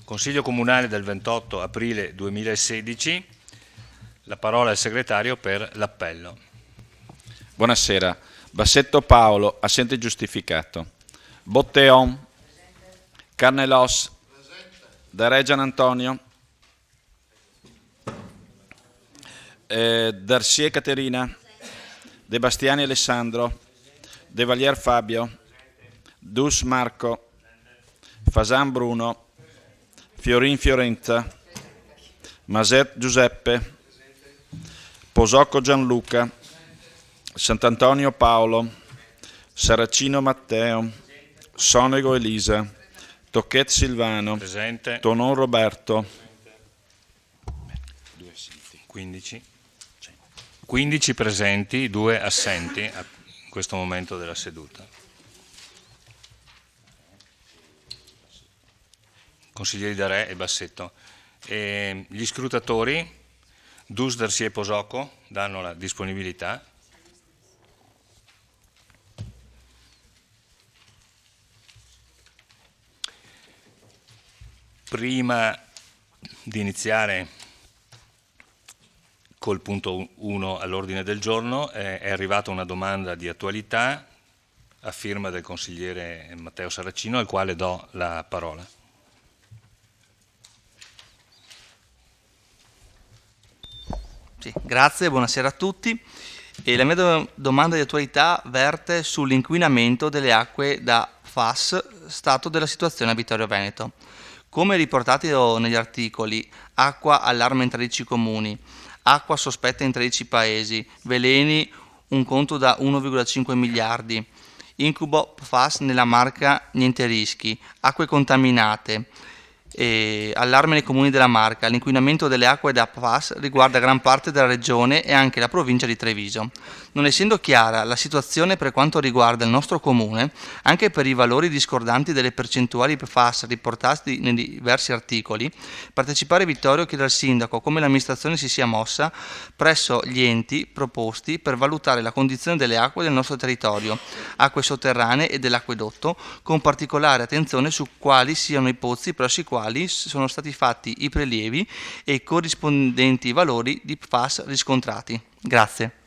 Consiglio Comunale del 28 aprile 2016, la parola al segretario per l'appello. Buonasera. Bassetto Paolo, assente giustificato. Botteon. Carnelos. De Reggian Antonio. Darcier Caterina. De Bastiani Alessandro. De Valier Fabio. Dus Marco. Fasan Bruno. Fiorin Fiorenza, Maset Giuseppe, Posocco Gianluca, Sant'Antonio Paolo, Saracino Matteo, Sonego Elisa, Tocchet Silvano, Presente. Tonon Roberto, 15 presenti, 2 assenti in questo momento della seduta. Consiglieri Darè e Bassetto. Gli scrutatori, Dus, Darcier e Posocco, danno la disponibilità. Prima di iniziare col punto 1 all'ordine del giorno, è arrivata una domanda di attualità a firma del consigliere Matteo Saracino, al quale do la parola. Sì, grazie, buonasera a tutti. La mia domanda di attualità verte sull'inquinamento delle acque da FAS, stato della situazione a Vittorio Veneto. Come riportato negli articoli, acqua allarme in 13 comuni, acqua sospetta in 13 paesi, veleni un conto da 1,5 miliardi, incubo FAS nella Marca niente rischi, acque contaminate, allarme nei comuni della Marca. L'inquinamento delle acque da PFAS riguarda gran parte della regione e anche la provincia di Treviso. Non essendo chiara la situazione per quanto riguarda il nostro comune, anche per i valori discordanti delle percentuali PFAS riportati nei diversi articoli, Partecipare Vittorio chiede al sindaco come l'amministrazione si sia mossa presso gli enti proposti per valutare la condizione delle acque del nostro territorio, acque sotterranee e dell'acquedotto, con particolare attenzione su quali siano i pozzi presso i quali sono stati fatti i prelievi e i corrispondenti valori di PFAS riscontrati. Grazie.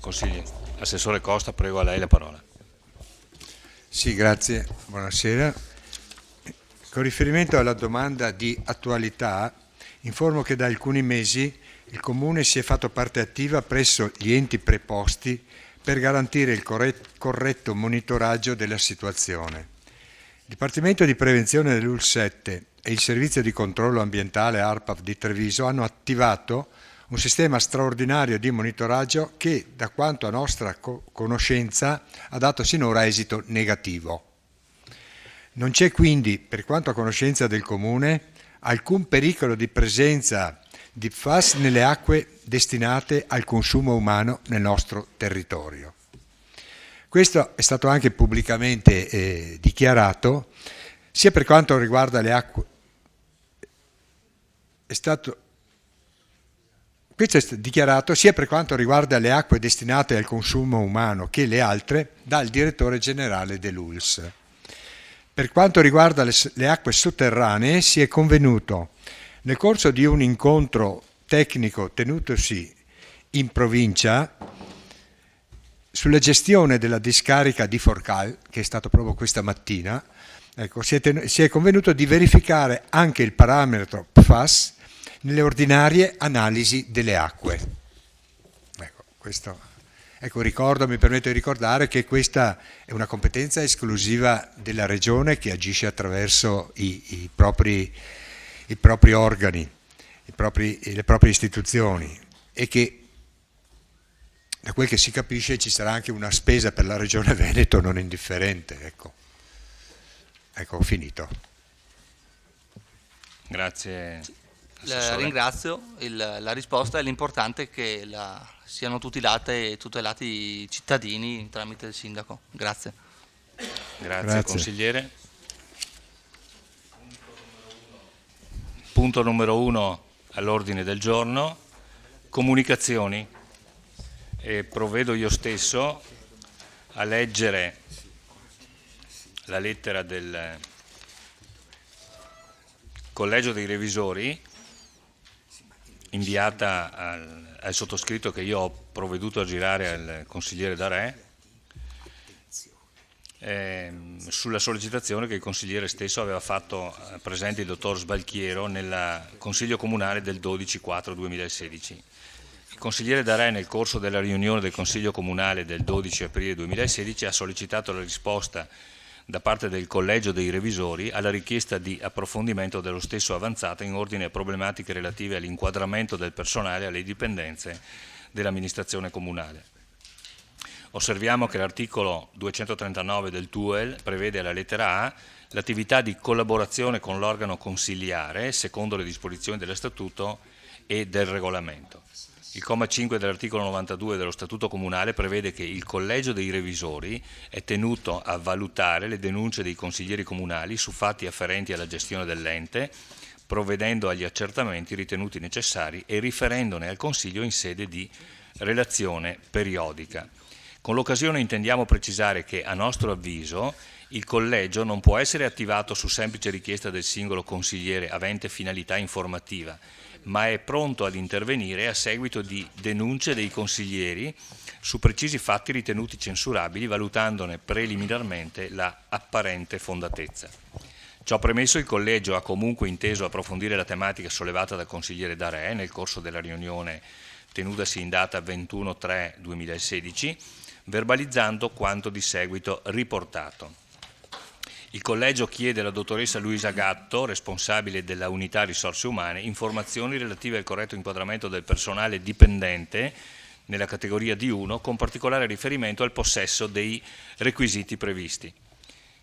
Consigliere, Assessore Costa, prego a lei la parola. Sì, grazie, buonasera. Con riferimento alla domanda di attualità, informo che da alcuni mesi il Comune si è fatto parte attiva presso gli enti preposti per garantire il corretto monitoraggio della situazione. Il Dipartimento di Prevenzione dell'UL7 e il Servizio di Controllo Ambientale ARPAF di Treviso hanno attivato un sistema straordinario di monitoraggio che, da quanto a nostra conoscenza, ha dato sinora esito negativo. Non c'è quindi, per quanto a conoscenza del Comune, alcun pericolo di presenza di PFAS nelle acque destinate al consumo umano nel nostro territorio. Questo è stato anche pubblicamente dichiarato, sia per quanto riguarda le acque. Questo è dichiarato sia per quanto riguarda le acque destinate al consumo umano che le altre dal direttore generale dell'ULS. Per quanto riguarda le acque sotterranee, si è convenuto nel corso di un incontro tecnico tenutosi in provincia sulla gestione della discarica di Forcal, che è stato proprio questa mattina, ecco, si è convenuto di verificare anche il parametro PFAS nelle ordinarie analisi delle acque. Mi permetto di ricordare che questa è una competenza esclusiva della Regione, che agisce attraverso i propri organi, le proprie istituzioni, e che, da quel che si capisce, ci sarà anche una spesa per la Regione Veneto non indifferente. Ecco, ho finito. Grazie. Ringrazio la risposta, e l'importante è che siano tutelati i cittadini tramite il sindaco. Grazie. Grazie. Consigliere. Punto numero 1 all'ordine del giorno, comunicazioni. Provvedo io stesso a leggere la lettera del Collegio dei Revisori inviata al sottoscritto, che io ho provveduto a girare al consigliere Darè, sulla sollecitazione che il consigliere stesso aveva fatto presente il dottor Sbalchiero nel Consiglio Comunale del 12/4/2016. Il consigliere Darè, nel corso della riunione del Consiglio Comunale del 12 aprile 2016, ha sollecitato la risposta da parte del Collegio dei Revisori alla richiesta di approfondimento dello stesso avanzata in ordine a problematiche relative all'inquadramento del personale alle dipendenze dell'amministrazione comunale. Osserviamo che l'articolo 239 del TUEL prevede alla lettera A l'attività di collaborazione con l'organo consiliare secondo le disposizioni dello Statuto e del Regolamento. Il comma 5 dell'articolo 92 dello Statuto Comunale prevede che il Collegio dei Revisori è tenuto a valutare le denunce dei consiglieri comunali su fatti afferenti alla gestione dell'ente, provvedendo agli accertamenti ritenuti necessari e riferendone al Consiglio in sede di relazione periodica. Con l'occasione intendiamo precisare che, a nostro avviso, il collegio non può essere attivato su semplice richiesta del singolo consigliere avente finalità informativa, ma è pronto ad intervenire a seguito di denunce dei consiglieri su precisi fatti ritenuti censurabili, valutandone preliminarmente la apparente fondatezza. Ciò premesso, il collegio ha comunque inteso approfondire la tematica sollevata dal consigliere Darè nel corso della riunione tenutasi in data 21/3/2016, verbalizzando quanto di seguito riportato. Il collegio chiede alla dottoressa Luisa Gatto, responsabile della unità risorse umane, informazioni relative al corretto inquadramento del personale dipendente nella categoria D1, con particolare riferimento al possesso dei requisiti previsti.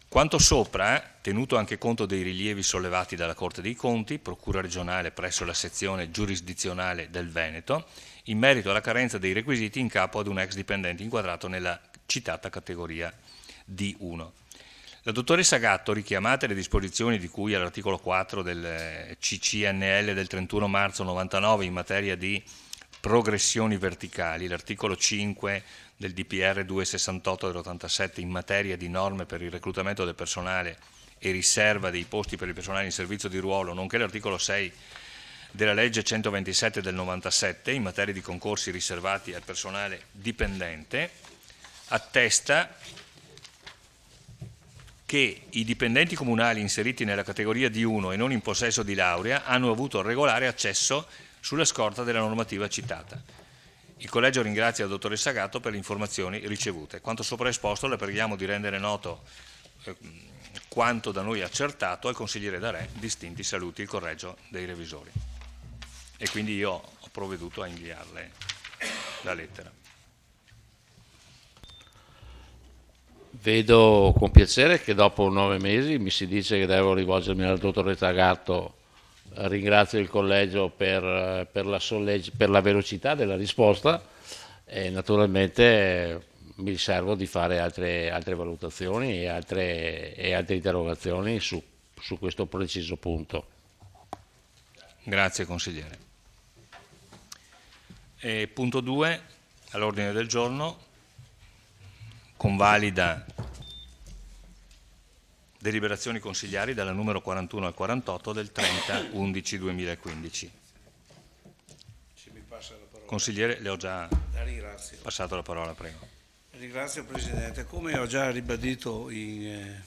Quanto sopra, tenuto anche conto dei rilievi sollevati dalla Corte dei Conti, Procura regionale presso la sezione giurisdizionale del Veneto, in merito alla carenza dei requisiti in capo ad un ex dipendente inquadrato nella citata categoria D1. La dottoressa Gatto, richiamate le disposizioni di cui all'articolo 4 del CCNL del 31 marzo 99 in materia di progressioni verticali, l'articolo 5 del DPR 268 dell'87 in materia di norme per il reclutamento del personale e riserva dei posti per il personale in servizio di ruolo, nonché l'articolo 6 della legge 127 del 97 in materia di concorsi riservati al personale dipendente, attesta che i dipendenti comunali inseriti nella categoria D1 e non in possesso di laurea hanno avuto regolare accesso sulla scorta della normativa citata. Il collegio ringrazia la dottoressa Gatto per le informazioni ricevute. Quanto sopra esposto, la preghiamo di rendere noto quanto da noi accertato al consigliere Darè. Distinti saluti, il Collegio dei Revisori. E quindi io ho provveduto a inviarle la lettera. Vedo con piacere che dopo 9 mesi mi si dice che devo rivolgermi alla dottoressa Gatto. Ringrazio il collegio per la velocità della risposta e naturalmente mi riservo di fare altre valutazioni e altre interrogazioni su questo preciso punto. Grazie consigliere. E punto 2 all'ordine del giorno, convalida deliberazioni consigliari dalla numero 41 al 48 del 30/11/2015. Consigliere, le ho già passato la parola, prego. Ringrazio Presidente. Come ho già ribadito in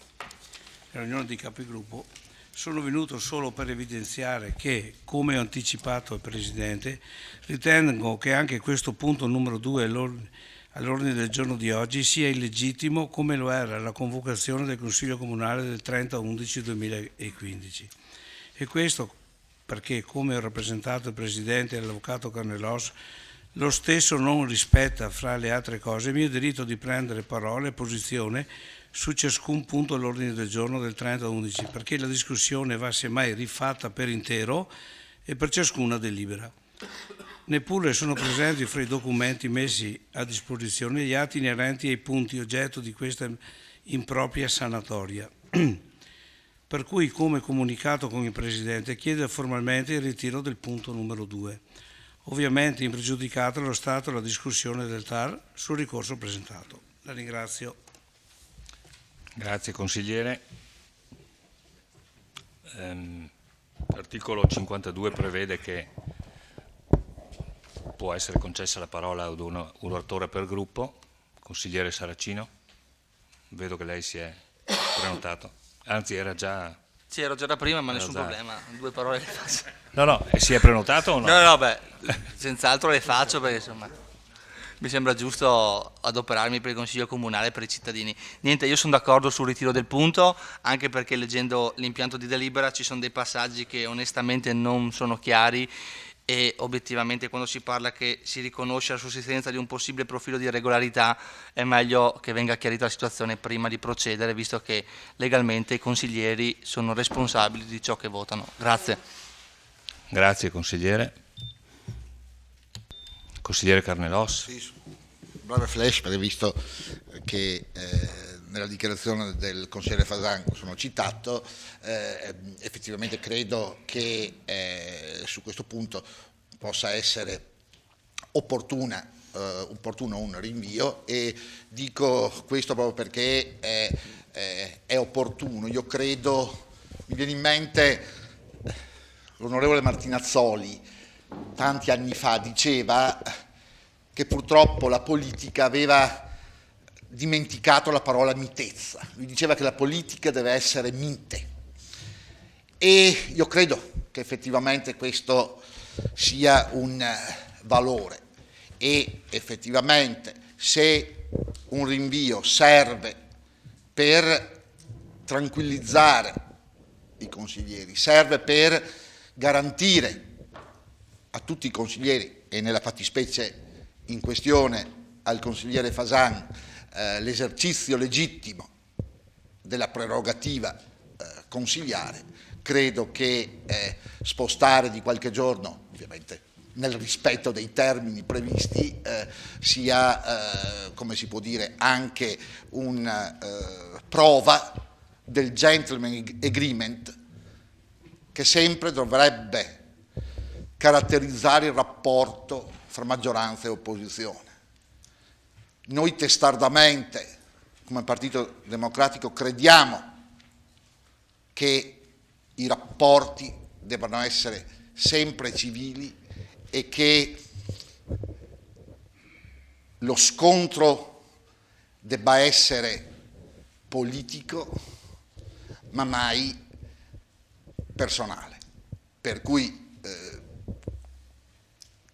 riunione di capigruppo, sono venuto solo per evidenziare che, come ho anticipato al Presidente, ritengo che anche questo punto numero 2 all'ordine del giorno di oggi sia illegittimo come lo era la convocazione del Consiglio Comunale del 30/11/2015. E questo perché, come ho rappresentato il Presidente e l'Avvocato Carnellos, lo stesso non rispetta, fra le altre cose, il mio diritto di prendere parola e posizione su ciascun punto all'ordine del giorno del 30/11, perché la discussione va semmai rifatta per intero e per ciascuna delibera. Neppure sono presenti fra i documenti messi a disposizione gli atti inerenti ai punti oggetto di questa impropria sanatoria. Per cui, come comunicato con il Presidente, chiedo formalmente il ritiro del punto numero 2, ovviamente impregiudicato lo stato della discussione del TAR sul ricorso presentato. La ringrazio. Grazie consigliere. L'articolo 52 prevede che può essere concessa la parola ad un oratore per gruppo. Consigliere Saracino, vedo che lei si è prenotato, anzi era già... Sì, ero già da prima, ma Era nessun già- problema, 2 parole le faccio. No, e si è prenotato o no? No, beh, senz'altro le faccio perché insomma mi sembra giusto adoperarmi per il Consiglio Comunale e per i cittadini. Niente, io sono d'accordo sul ritiro del punto, anche perché leggendo l'impianto di delibera ci sono dei passaggi che onestamente non sono chiari e obiettivamente quando si parla che si riconosce la sussistenza di un possibile profilo di irregolarità è meglio che venga chiarita la situazione prima di procedere, visto che legalmente i consiglieri sono responsabili di ciò che votano. Grazie. Grazie consigliere. Consigliere Carnelos. Sì, breve flash, perché visto che nella dichiarazione del consigliere Fasan sono citato, effettivamente credo che su questo punto possa essere opportuno un rinvio, e dico questo proprio perché è opportuno. Io credo, mi viene in mente l'onorevole Martinazzoli tanti anni fa diceva che purtroppo la politica aveva dimenticato la parola mitezza. Lui diceva che la politica deve essere mite, e io credo che effettivamente questo sia un valore, e effettivamente se un rinvio serve per tranquillizzare i consiglieri, serve per garantire a tutti i consiglieri, e nella fattispecie in questione al consigliere Fasan, l'esercizio legittimo della prerogativa consigliare, credo che spostare di qualche giorno, ovviamente nel rispetto dei termini previsti, sia, come si può dire, anche una prova del gentleman agreement che sempre dovrebbe caratterizzare il rapporto fra maggioranza e opposizione. Noi testardamente, come Partito Democratico, crediamo che i rapporti debbano essere sempre civili e che lo scontro debba essere politico, ma mai personale. Per cui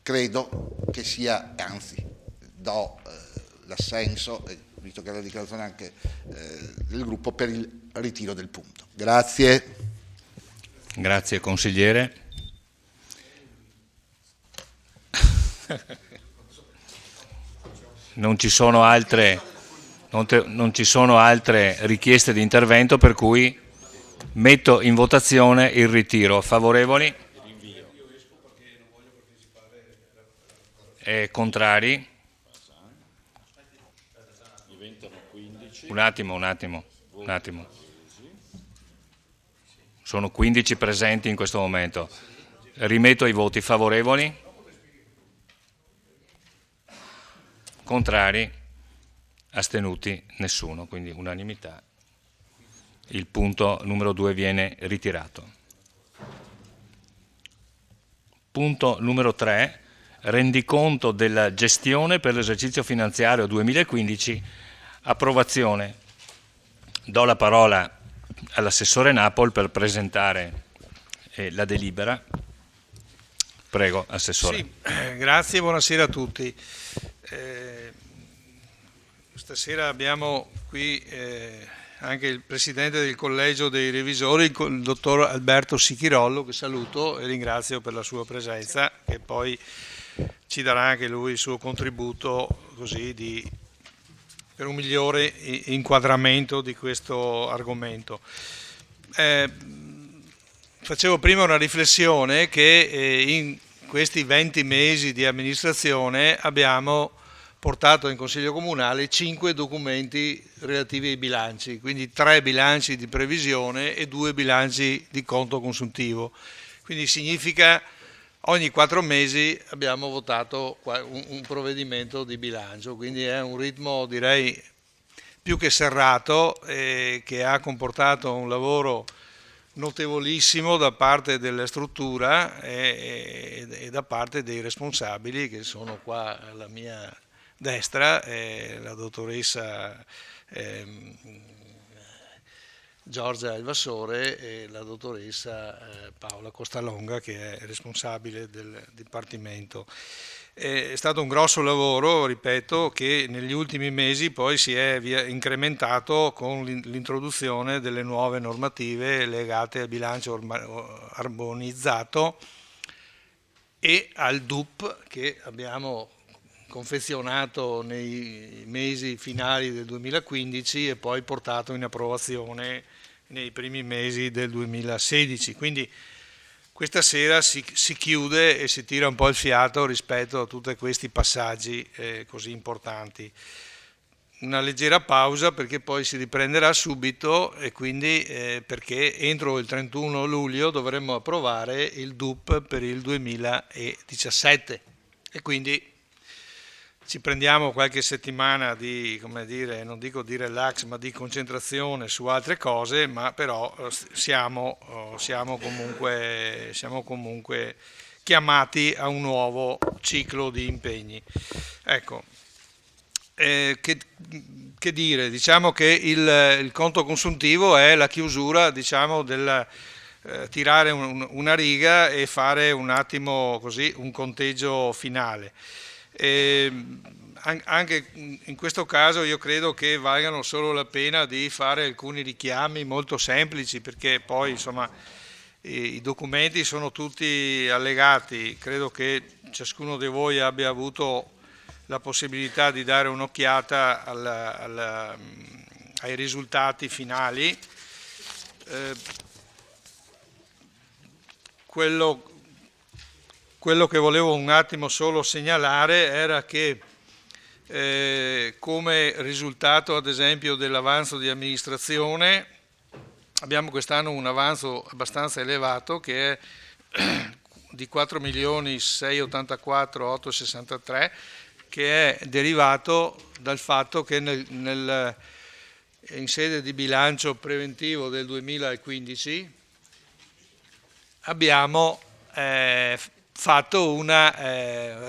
credo che sia, anzi do l'assenso, visto che è la dichiarazione anche del gruppo, per il ritiro del punto. Grazie. Grazie consigliere. Non ci sono altre richieste di intervento, per cui metto in votazione il ritiro. Favorevoli? E contrari? Un attimo. Sono 15 presenti in questo momento. Rimetto ai voti. Favorevoli? Contrari? Astenuti? Nessuno, quindi unanimità. Il punto numero 2 viene ritirato. Punto numero 3. Rendiconto della gestione per l'esercizio finanziario 2015, approvazione. Do la parola all'assessore Napol per presentare la delibera. Prego, assessore. Sì, grazie, buonasera a tutti. Stasera abbiamo qui anche il presidente del collegio dei revisori, il dottor Alberto Sichirollo, che saluto e ringrazio per la sua presenza, che poi ci darà anche lui il suo contributo così per un migliore inquadramento di questo argomento. Facevo prima una riflessione che in questi 20 mesi di amministrazione abbiamo portato in Consiglio Comunale 5 documenti relativi ai bilanci, quindi 3 bilanci di previsione e 2 bilanci di conto consuntivo. Quindi significa ogni 4 mesi abbiamo votato un provvedimento di bilancio, quindi è un ritmo direi più che serrato, che ha comportato un lavoro notevolissimo da parte della struttura e da parte dei responsabili che sono qua alla mia destra, la dottoressa Giorgia Elvassore e la dottoressa Paola Costalonga, che è responsabile del Dipartimento. È stato un grosso lavoro, ripeto, che negli ultimi mesi poi si è incrementato con l'introduzione delle nuove normative legate al bilancio armonizzato e al DUP che abbiamo confezionato nei mesi finali del 2015 e poi portato in approvazione nei primi mesi del 2016. Quindi questa sera si chiude e si tira un po' il fiato rispetto a tutti questi passaggi così importanti. Una leggera pausa perché poi si riprenderà subito e quindi perché entro il 31 luglio dovremmo approvare il DUP per il 2017 e quindi ci prendiamo qualche settimana di, come dire, non dico di relax, ma di concentrazione su altre cose, ma però siamo comunque chiamati a un nuovo ciclo di impegni. Ecco, che dire? Diciamo che il conto consuntivo è la chiusura, diciamo, del tirare una riga e fare un attimo così un conteggio finale. Anche in questo caso io credo che valgano solo la pena di fare alcuni richiami molto semplici, perché poi insomma i documenti sono tutti allegati, credo che ciascuno di voi abbia avuto la possibilità di dare un'occhiata ai risultati finali. Quello che volevo un attimo solo segnalare era che come risultato ad esempio dell'avanzo di amministrazione abbiamo quest'anno un avanzo abbastanza elevato che è di 4.684.863, che è derivato dal fatto che in sede di bilancio preventivo del 2015 abbiamo fatto un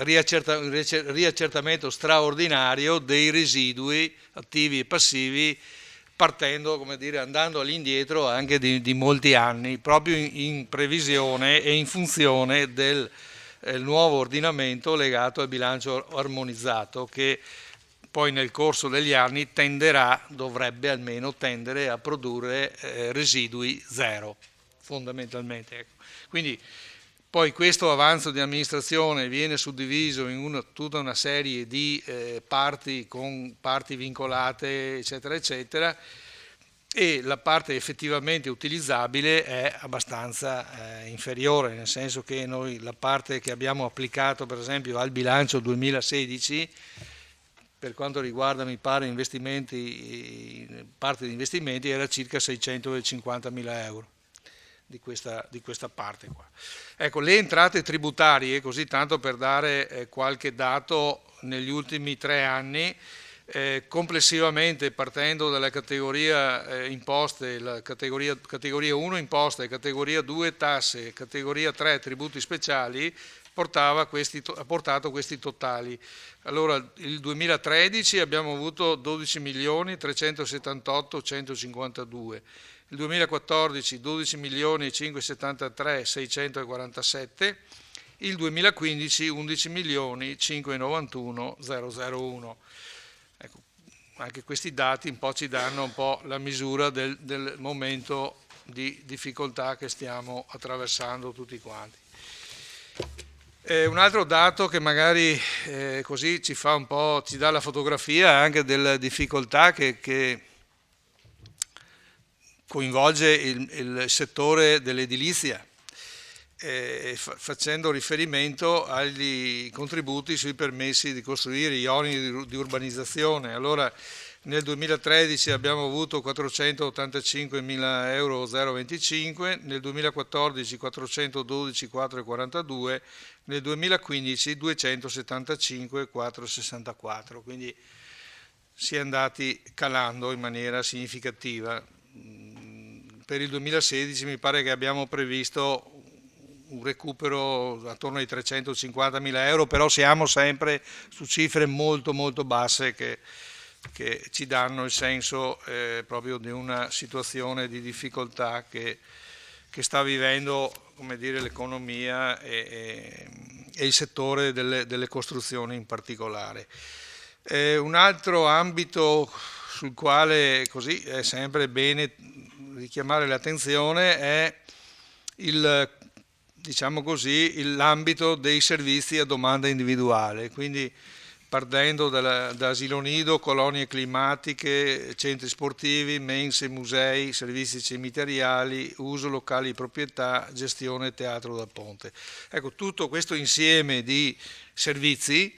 riaccertamento straordinario dei residui attivi e passivi, partendo, come dire, andando all'indietro anche di molti anni, proprio in previsione e in funzione del nuovo ordinamento legato al bilancio armonizzato, che poi nel corso degli anni dovrebbe almeno tendere a produrre residui zero, fondamentalmente. Ecco. Quindi poi questo avanzo di amministrazione viene suddiviso in tutta una serie di parti con parti vincolate, eccetera, eccetera, e la parte effettivamente utilizzabile è abbastanza inferiore, nel senso che noi la parte che abbiamo applicato per esempio al bilancio 2016, per quanto riguarda mi pare investimenti, parte di investimenti, era circa 650.000 euro. Di questa parte qua. Ecco, le entrate tributarie, così tanto per dare qualche dato, negli ultimi 3 anni, complessivamente partendo dalla categoria imposte, la categoria 1 imposte, categoria 2 tasse, categoria 3 tributi speciali, ha portato questi totali. Allora, il 2013 abbiamo avuto 12.378.152, il 2014 12.573.647, il 2015 11.591.001. Ecco, anche questi dati un po' ci danno un po' la misura del momento di difficoltà che stiamo attraversando tutti quanti. Un altro dato che magari così ci fa un po', ci dà la fotografia anche delle difficoltà che coinvolge il settore dell'edilizia, facendo riferimento agli contributi sui permessi di costruire, gli oneri di urbanizzazione. Allora nel 2013 abbiamo avuto 485.000 euro 0,25, nel 2014 412.442, nel 2015 275.464, quindi si è andati calando in maniera significativa. Per il 2016 mi pare che abbiamo previsto un recupero attorno ai 350.000 euro, però siamo sempre su cifre molto molto basse che ci danno il senso proprio di una situazione di difficoltà che sta vivendo, come dire, l'economia e il settore delle costruzioni in particolare. Un altro ambito sul quale così è sempre bene richiamare l'attenzione è diciamo così, l'ambito dei servizi a domanda individuale, quindi partendo da asilo nido, colonie climatiche, centri sportivi, mense, musei, servizi cimiteriali, uso locali di proprietà, gestione teatro da ponte. Ecco, tutto questo insieme di servizi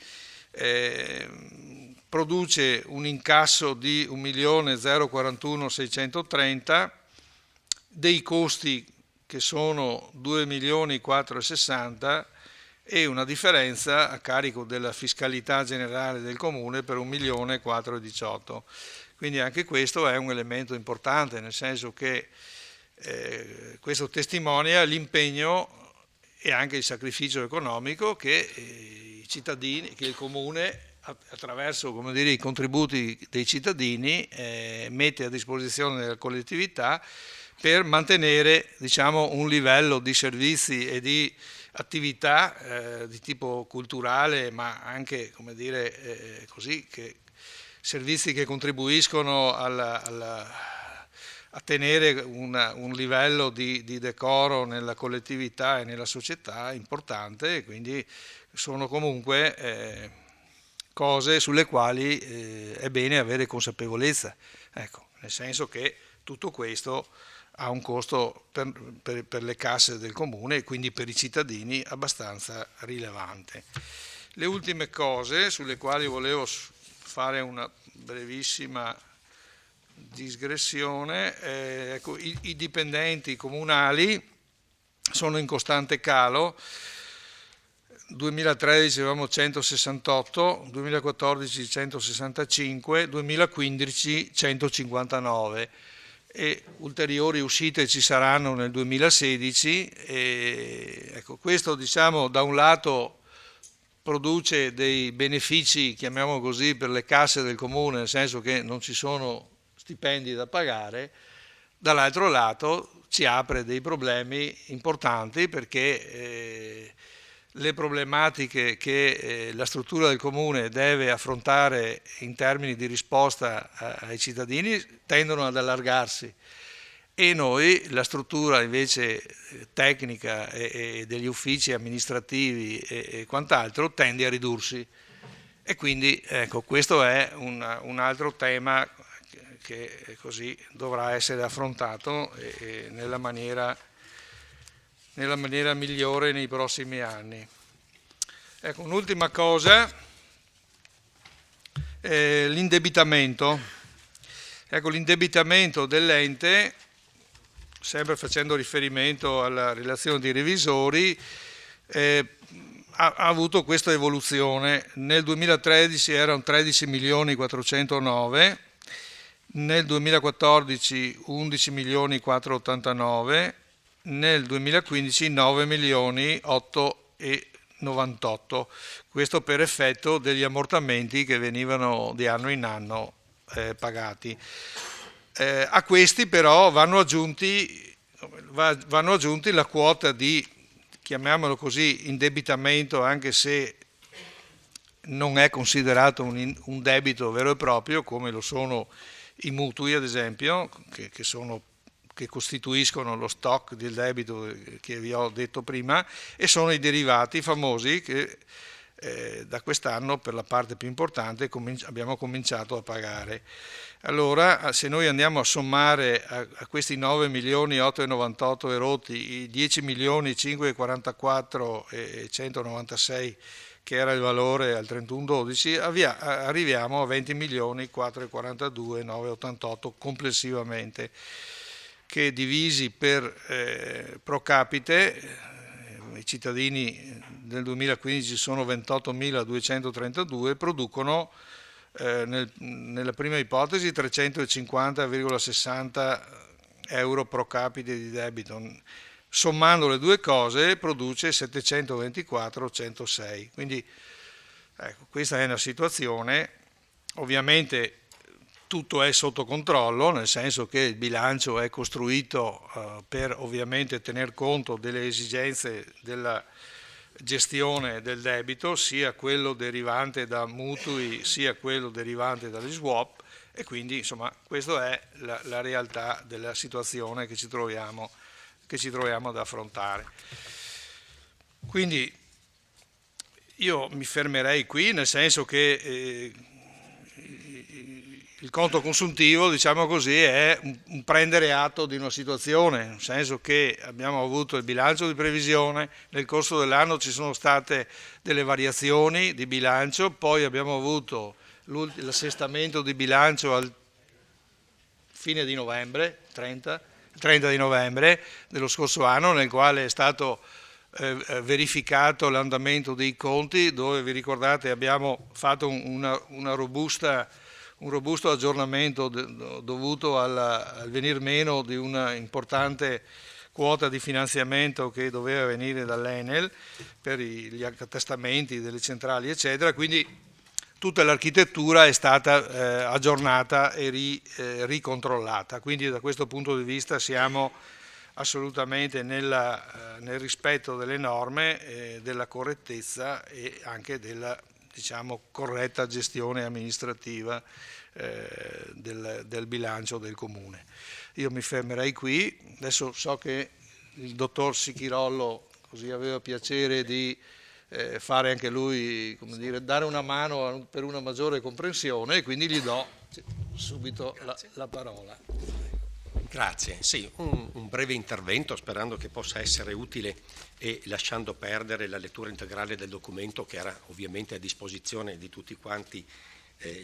produce un incasso di 1.041.630, dei costi che sono 2.460.000 e una differenza a carico della fiscalità generale del Comune per 1.418.000. Quindi anche questo è un elemento importante, nel senso che questo testimonia l'impegno e anche il sacrificio economico che i cittadini, che il Comune attraverso, come dire, i contributi dei cittadini mette a disposizione della collettività per mantenere, diciamo, un livello di servizi e di attività di tipo culturale, ma anche, come dire, così, servizi che contribuiscono a tenere un livello di decoro nella collettività e nella società importante, e quindi sono comunque cose sulle quali è bene avere consapevolezza, ecco, nel senso che tutto questo ha un costo per le casse del Comune e quindi per i cittadini abbastanza rilevante. Le ultime cose sulle quali volevo fare una brevissima digressione, ecco, i dipendenti comunali sono in costante calo. 2013 avevamo 168, 2014 165, 2015 159 e ulteriori uscite ci saranno nel 2016. Ecco, questo, diciamo, da un lato produce dei benefici, chiamiamolo così, per le casse del Comune, nel senso che non ci sono stipendi da pagare, dall'altro lato ci apre dei problemi importanti perché le problematiche che la struttura del Comune deve affrontare in termini di risposta ai cittadini tendono ad allargarsi e noi, la struttura invece tecnica e degli uffici amministrativi e quant'altro, tende a ridursi. E quindi, ecco, questo è un altro tema che così dovrà essere affrontato nella maniera migliore nei prossimi anni. Ecco, un'ultima cosa, l'indebitamento. Ecco, l'indebitamento dell'ente, sempre facendo riferimento alla relazione dei revisori, ha avuto questa evoluzione. Nel 2013 erano 13.409.000, nel 2014 11.489.000, nel 2015 9.898.000, questo per effetto degli ammortamenti che venivano di anno in anno pagati. A questi però vanno aggiunti la quota di, chiamiamolo così, indebitamento, anche se non è considerato un debito vero e proprio, come lo sono i mutui ad esempio, che costituiscono lo stock del debito che vi ho detto prima, e sono i derivati famosi che da quest'anno, per la parte più importante, abbiamo cominciato a pagare. Allora, se noi andiamo a sommare a questi 9.898.000 erotti i 10.544.196 che era il valore al 31/12, arriviamo a 20.442.988 complessivamente, che divisi per pro capite, i cittadini del 2015 sono 28.232, producono nella prima ipotesi 350,60 euro pro capite di debito. Sommando le due cose produce 724,106. Quindi ecco, questa è una situazione, ovviamente tutto è sotto controllo, nel senso che il bilancio è costruito per ovviamente tener conto delle esigenze della gestione del debito, sia quello derivante da mutui sia quello derivante dagli swap, e quindi insomma questa è la realtà della situazione che ci troviamo ad affrontare. Quindi io mi fermerei qui, nel senso che il conto consuntivo, diciamo così, è un prendere atto di una situazione, nel senso che abbiamo avuto il bilancio di previsione, nel corso dell'anno ci sono state delle variazioni di bilancio, poi abbiamo avuto l'assestamento di bilancio al fine di novembre, 30 di novembre dello scorso anno, nel quale è stato verificato l'andamento dei conti, dove vi ricordate abbiamo fatto un robusto aggiornamento dovuto al venir meno di una importante quota di finanziamento che doveva venire dall'Enel per gli accatastamenti delle centrali eccetera, quindi tutta l'architettura è stata aggiornata e ricontrollata, quindi da questo punto di vista siamo assolutamente nel rispetto delle norme, della correttezza e anche della, diciamo, corretta gestione amministrativa del bilancio del Comune. Io mi fermerei qui, adesso so che il dottor Sichirollo così aveva piacere di fare anche lui, come dire, dare una mano per una maggiore comprensione, e quindi gli do subito la parola. Grazie, sì, un breve intervento sperando che possa essere utile e lasciando perdere la lettura integrale del documento che era ovviamente a disposizione di tutti quanti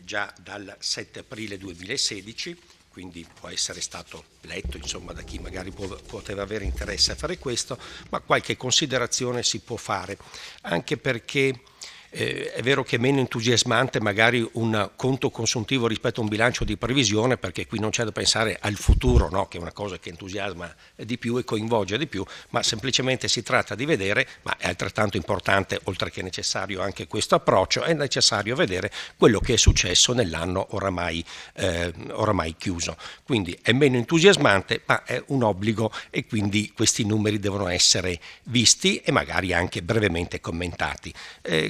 già dal 7 aprile 2016, quindi può essere stato letto insomma da chi magari poteva avere interesse a fare questo, ma qualche considerazione si può fare, anche perché è vero che è meno entusiasmante magari un conto consuntivo rispetto a un bilancio di previsione, perché qui non c'è da pensare al futuro, no? Che è una cosa che entusiasma di più e coinvolge di più, ma semplicemente si tratta di vedere, ma è altrettanto importante, oltre che necessario anche questo approccio, è necessario vedere quello che è successo nell'anno oramai chiuso. Quindi è meno entusiasmante, ma è un obbligo, e quindi questi numeri devono essere visti e magari anche brevemente commentati.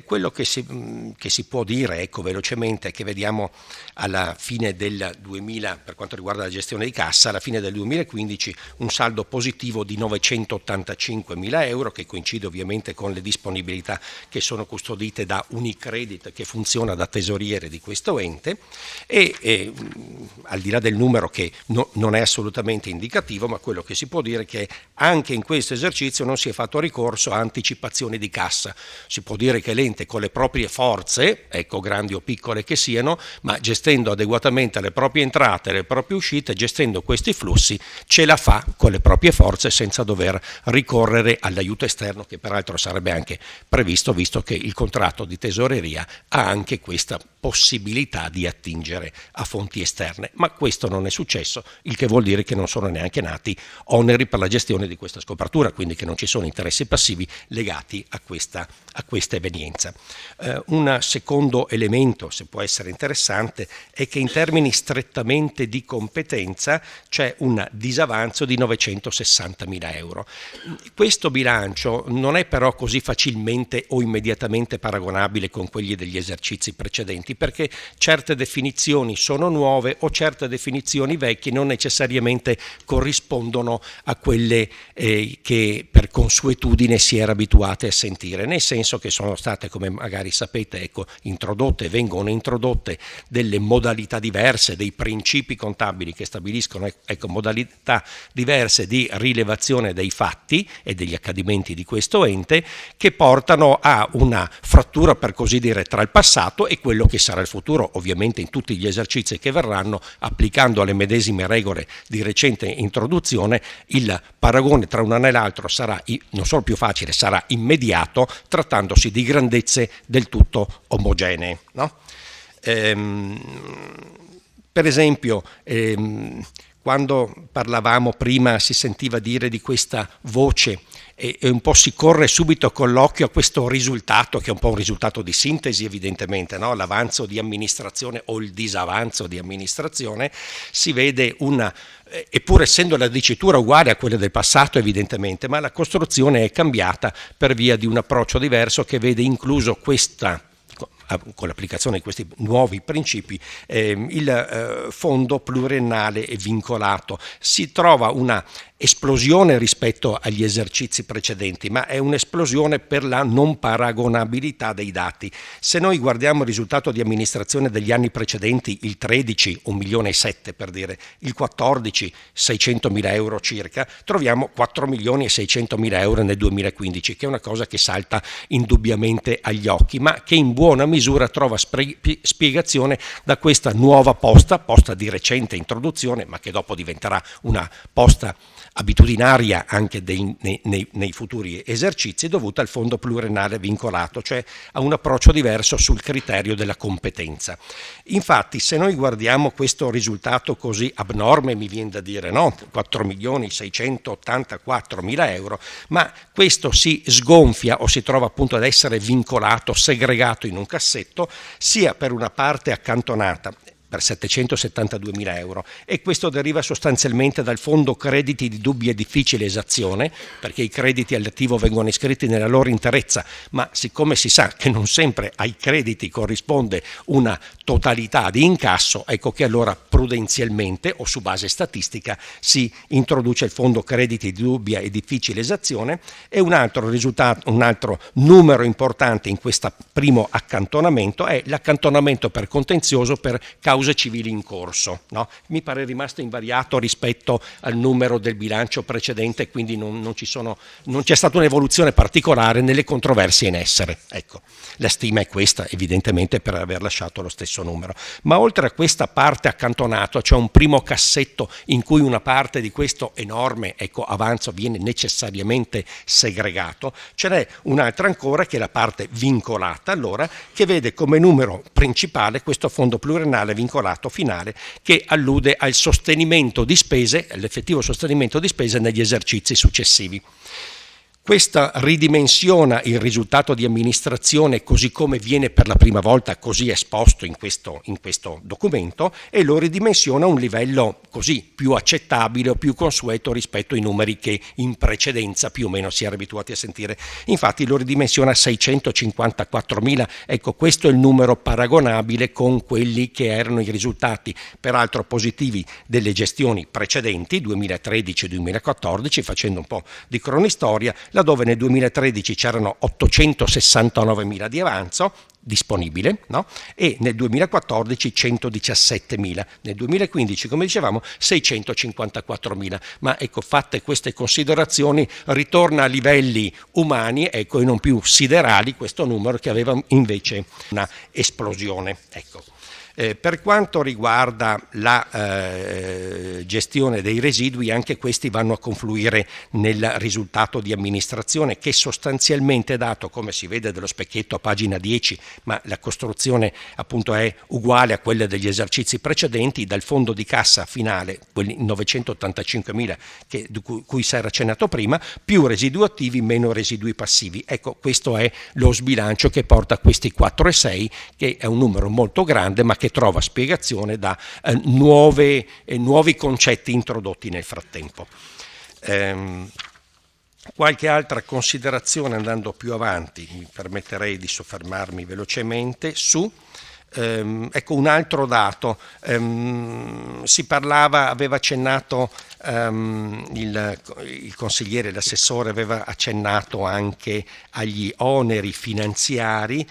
Quello che si può dire, ecco, velocemente, che vediamo alla fine del 2000, per quanto riguarda la gestione di cassa, alla fine del 2015 un saldo positivo di 985.000 euro, che coincide ovviamente con le disponibilità che sono custodite da Unicredit, che funziona da tesoriere di questo ente, e al di là del numero che non è assolutamente indicativo, ma quello che si può dire è che anche in questo esercizio non si è fatto ricorso a anticipazioni di cassa. Si può dire che l'ente con le proprie forze, ecco, grandi o piccole che siano, ma gestendo adeguatamente le proprie entrate e le proprie uscite, gestendo questi flussi, ce la fa con le proprie forze senza dover ricorrere all'aiuto esterno, che peraltro sarebbe anche previsto, visto che il contratto di tesoreria ha anche questa possibilità di attingere a fonti esterne. Ma questo non è successo, il che vuol dire che non sono neanche nati oneri per la gestione di questa scopertura, quindi che non ci sono interessi passivi legati a questa evenienza. Un secondo elemento, se può essere interessante, è che in termini strettamente di competenza c'è un disavanzo di 960.000 euro. Questo bilancio non è però così facilmente o immediatamente paragonabile con quelli degli esercizi precedenti, perché certe definizioni sono nuove o certe definizioni vecchie non necessariamente corrispondono a quelle che per consuetudine si era abituate a sentire, nel senso che sono state, come magari sapete, ecco, vengono introdotte delle modalità diverse, dei principi contabili che stabiliscono, ecco, modalità diverse di rilevazione dei fatti e degli accadimenti di questo ente, che portano a una frattura, per così dire, tra il passato e quello che sarà il futuro. Ovviamente in tutti gli esercizi che verranno, applicando alle medesime regole di recente introduzione, il paragone tra un anno e l'altro sarà non solo più facile, sarà immediato, trattandosi di grandezze del tutto omogenee, no? Per esempio, quando parlavamo prima si sentiva dire di questa voce e un po' si corre subito con l'occhio a questo risultato, che è un po' un risultato di sintesi evidentemente, no? L'avanzo di amministrazione o il disavanzo di amministrazione, si vede eppur essendo la dicitura uguale a quella del passato evidentemente, ma la costruzione è cambiata per via di un approccio diverso che vede incluso con l'applicazione di questi nuovi principi, il fondo pluriennale e vincolato. Si trova una esplosione rispetto agli esercizi precedenti, ma è un'esplosione per la non paragonabilità dei dati. Se noi guardiamo il risultato di amministrazione degli anni precedenti, il 13, 1,7 milioni per dire, il 14, 600.000 euro circa, troviamo 4.600.000 euro nel 2015, che è una cosa che salta indubbiamente agli occhi, ma che in buona misura trova spiegazione da questa nuova posta di recente introduzione, ma che dopo diventerà una posta abitudinaria anche nei futuri esercizi, dovuta al fondo pluriennale vincolato, cioè a un approccio diverso sul criterio della competenza. Infatti, se noi guardiamo questo risultato così abnorme, mi viene da dire, no? 4.684.000 euro, ma questo si sgonfia o si trova appunto ad essere vincolato, segregato in un cassetto, sia per una parte accantonata per 772.000 euro, e questo deriva sostanzialmente dal fondo crediti di dubbia e difficile esazione, perché i crediti all'attivo vengono iscritti nella loro interezza, ma siccome si sa che non sempre ai crediti corrisponde una totalità di incasso, ecco che allora prudenzialmente o su base statistica si introduce il fondo crediti di dubbia e difficile esazione. E un altro numero importante in questo primo accantonamento è l'accantonamento per contenzioso per cause civili in corso, no? Mi pare rimasto invariato rispetto al numero del bilancio precedente, quindi non c'è stata un'evoluzione particolare nelle controversie in essere. Ecco, la stima è questa, evidentemente, per aver lasciato lo stesso numero. Ma oltre a questa parte accantonata, c'è un primo cassetto in cui una parte di questo enorme avanzo viene necessariamente segregato. Ce n'è un'altra ancora, che è la parte vincolata, allora, che vede come numero principale questo fondo pluriennale vincolato finale, che allude al sostenimento di spese, all'effettivo sostenimento di spese negli esercizi successivi. Questa ridimensiona il risultato di amministrazione così come viene per la prima volta così esposto in questo documento, e lo ridimensiona a un livello così più accettabile o più consueto rispetto ai numeri che in precedenza più o meno si era abituati a sentire. Infatti lo ridimensiona a 654.000, ecco, questo è il numero paragonabile con quelli che erano i risultati peraltro positivi delle gestioni precedenti, 2013 e 2014, facendo un po' di cronistoria, laddove nel 2013 c'erano 869.000 di avanzo disponibile, no? E nel 2014 117.000, nel 2015, come dicevamo, 654.000. Ma ecco, fatte queste considerazioni, ritorna a livelli umani, ecco, e non più siderali, questo numero che aveva invece una esplosione. Ecco. Per quanto riguarda la gestione dei residui, anche questi vanno a confluire nel risultato di amministrazione, che sostanzialmente è dato, come si vede dallo specchietto a pagina 10, ma la costruzione appunto è uguale a quella degli esercizi precedenti, dal fondo di cassa finale, quelli 985.000 cui si era accennato prima, più residui attivi meno residui passivi. Ecco, questo è lo sbilancio che porta a questi 4,6, che è un numero molto grande, ma che trova spiegazione da nuovi concetti introdotti nel frattempo. Qualche altra considerazione andando più avanti, mi permetterei di soffermarmi velocemente su ecco un altro dato. Si parlava, aveva accennato il consigliere, l'assessore aveva accennato anche agli oneri finanziari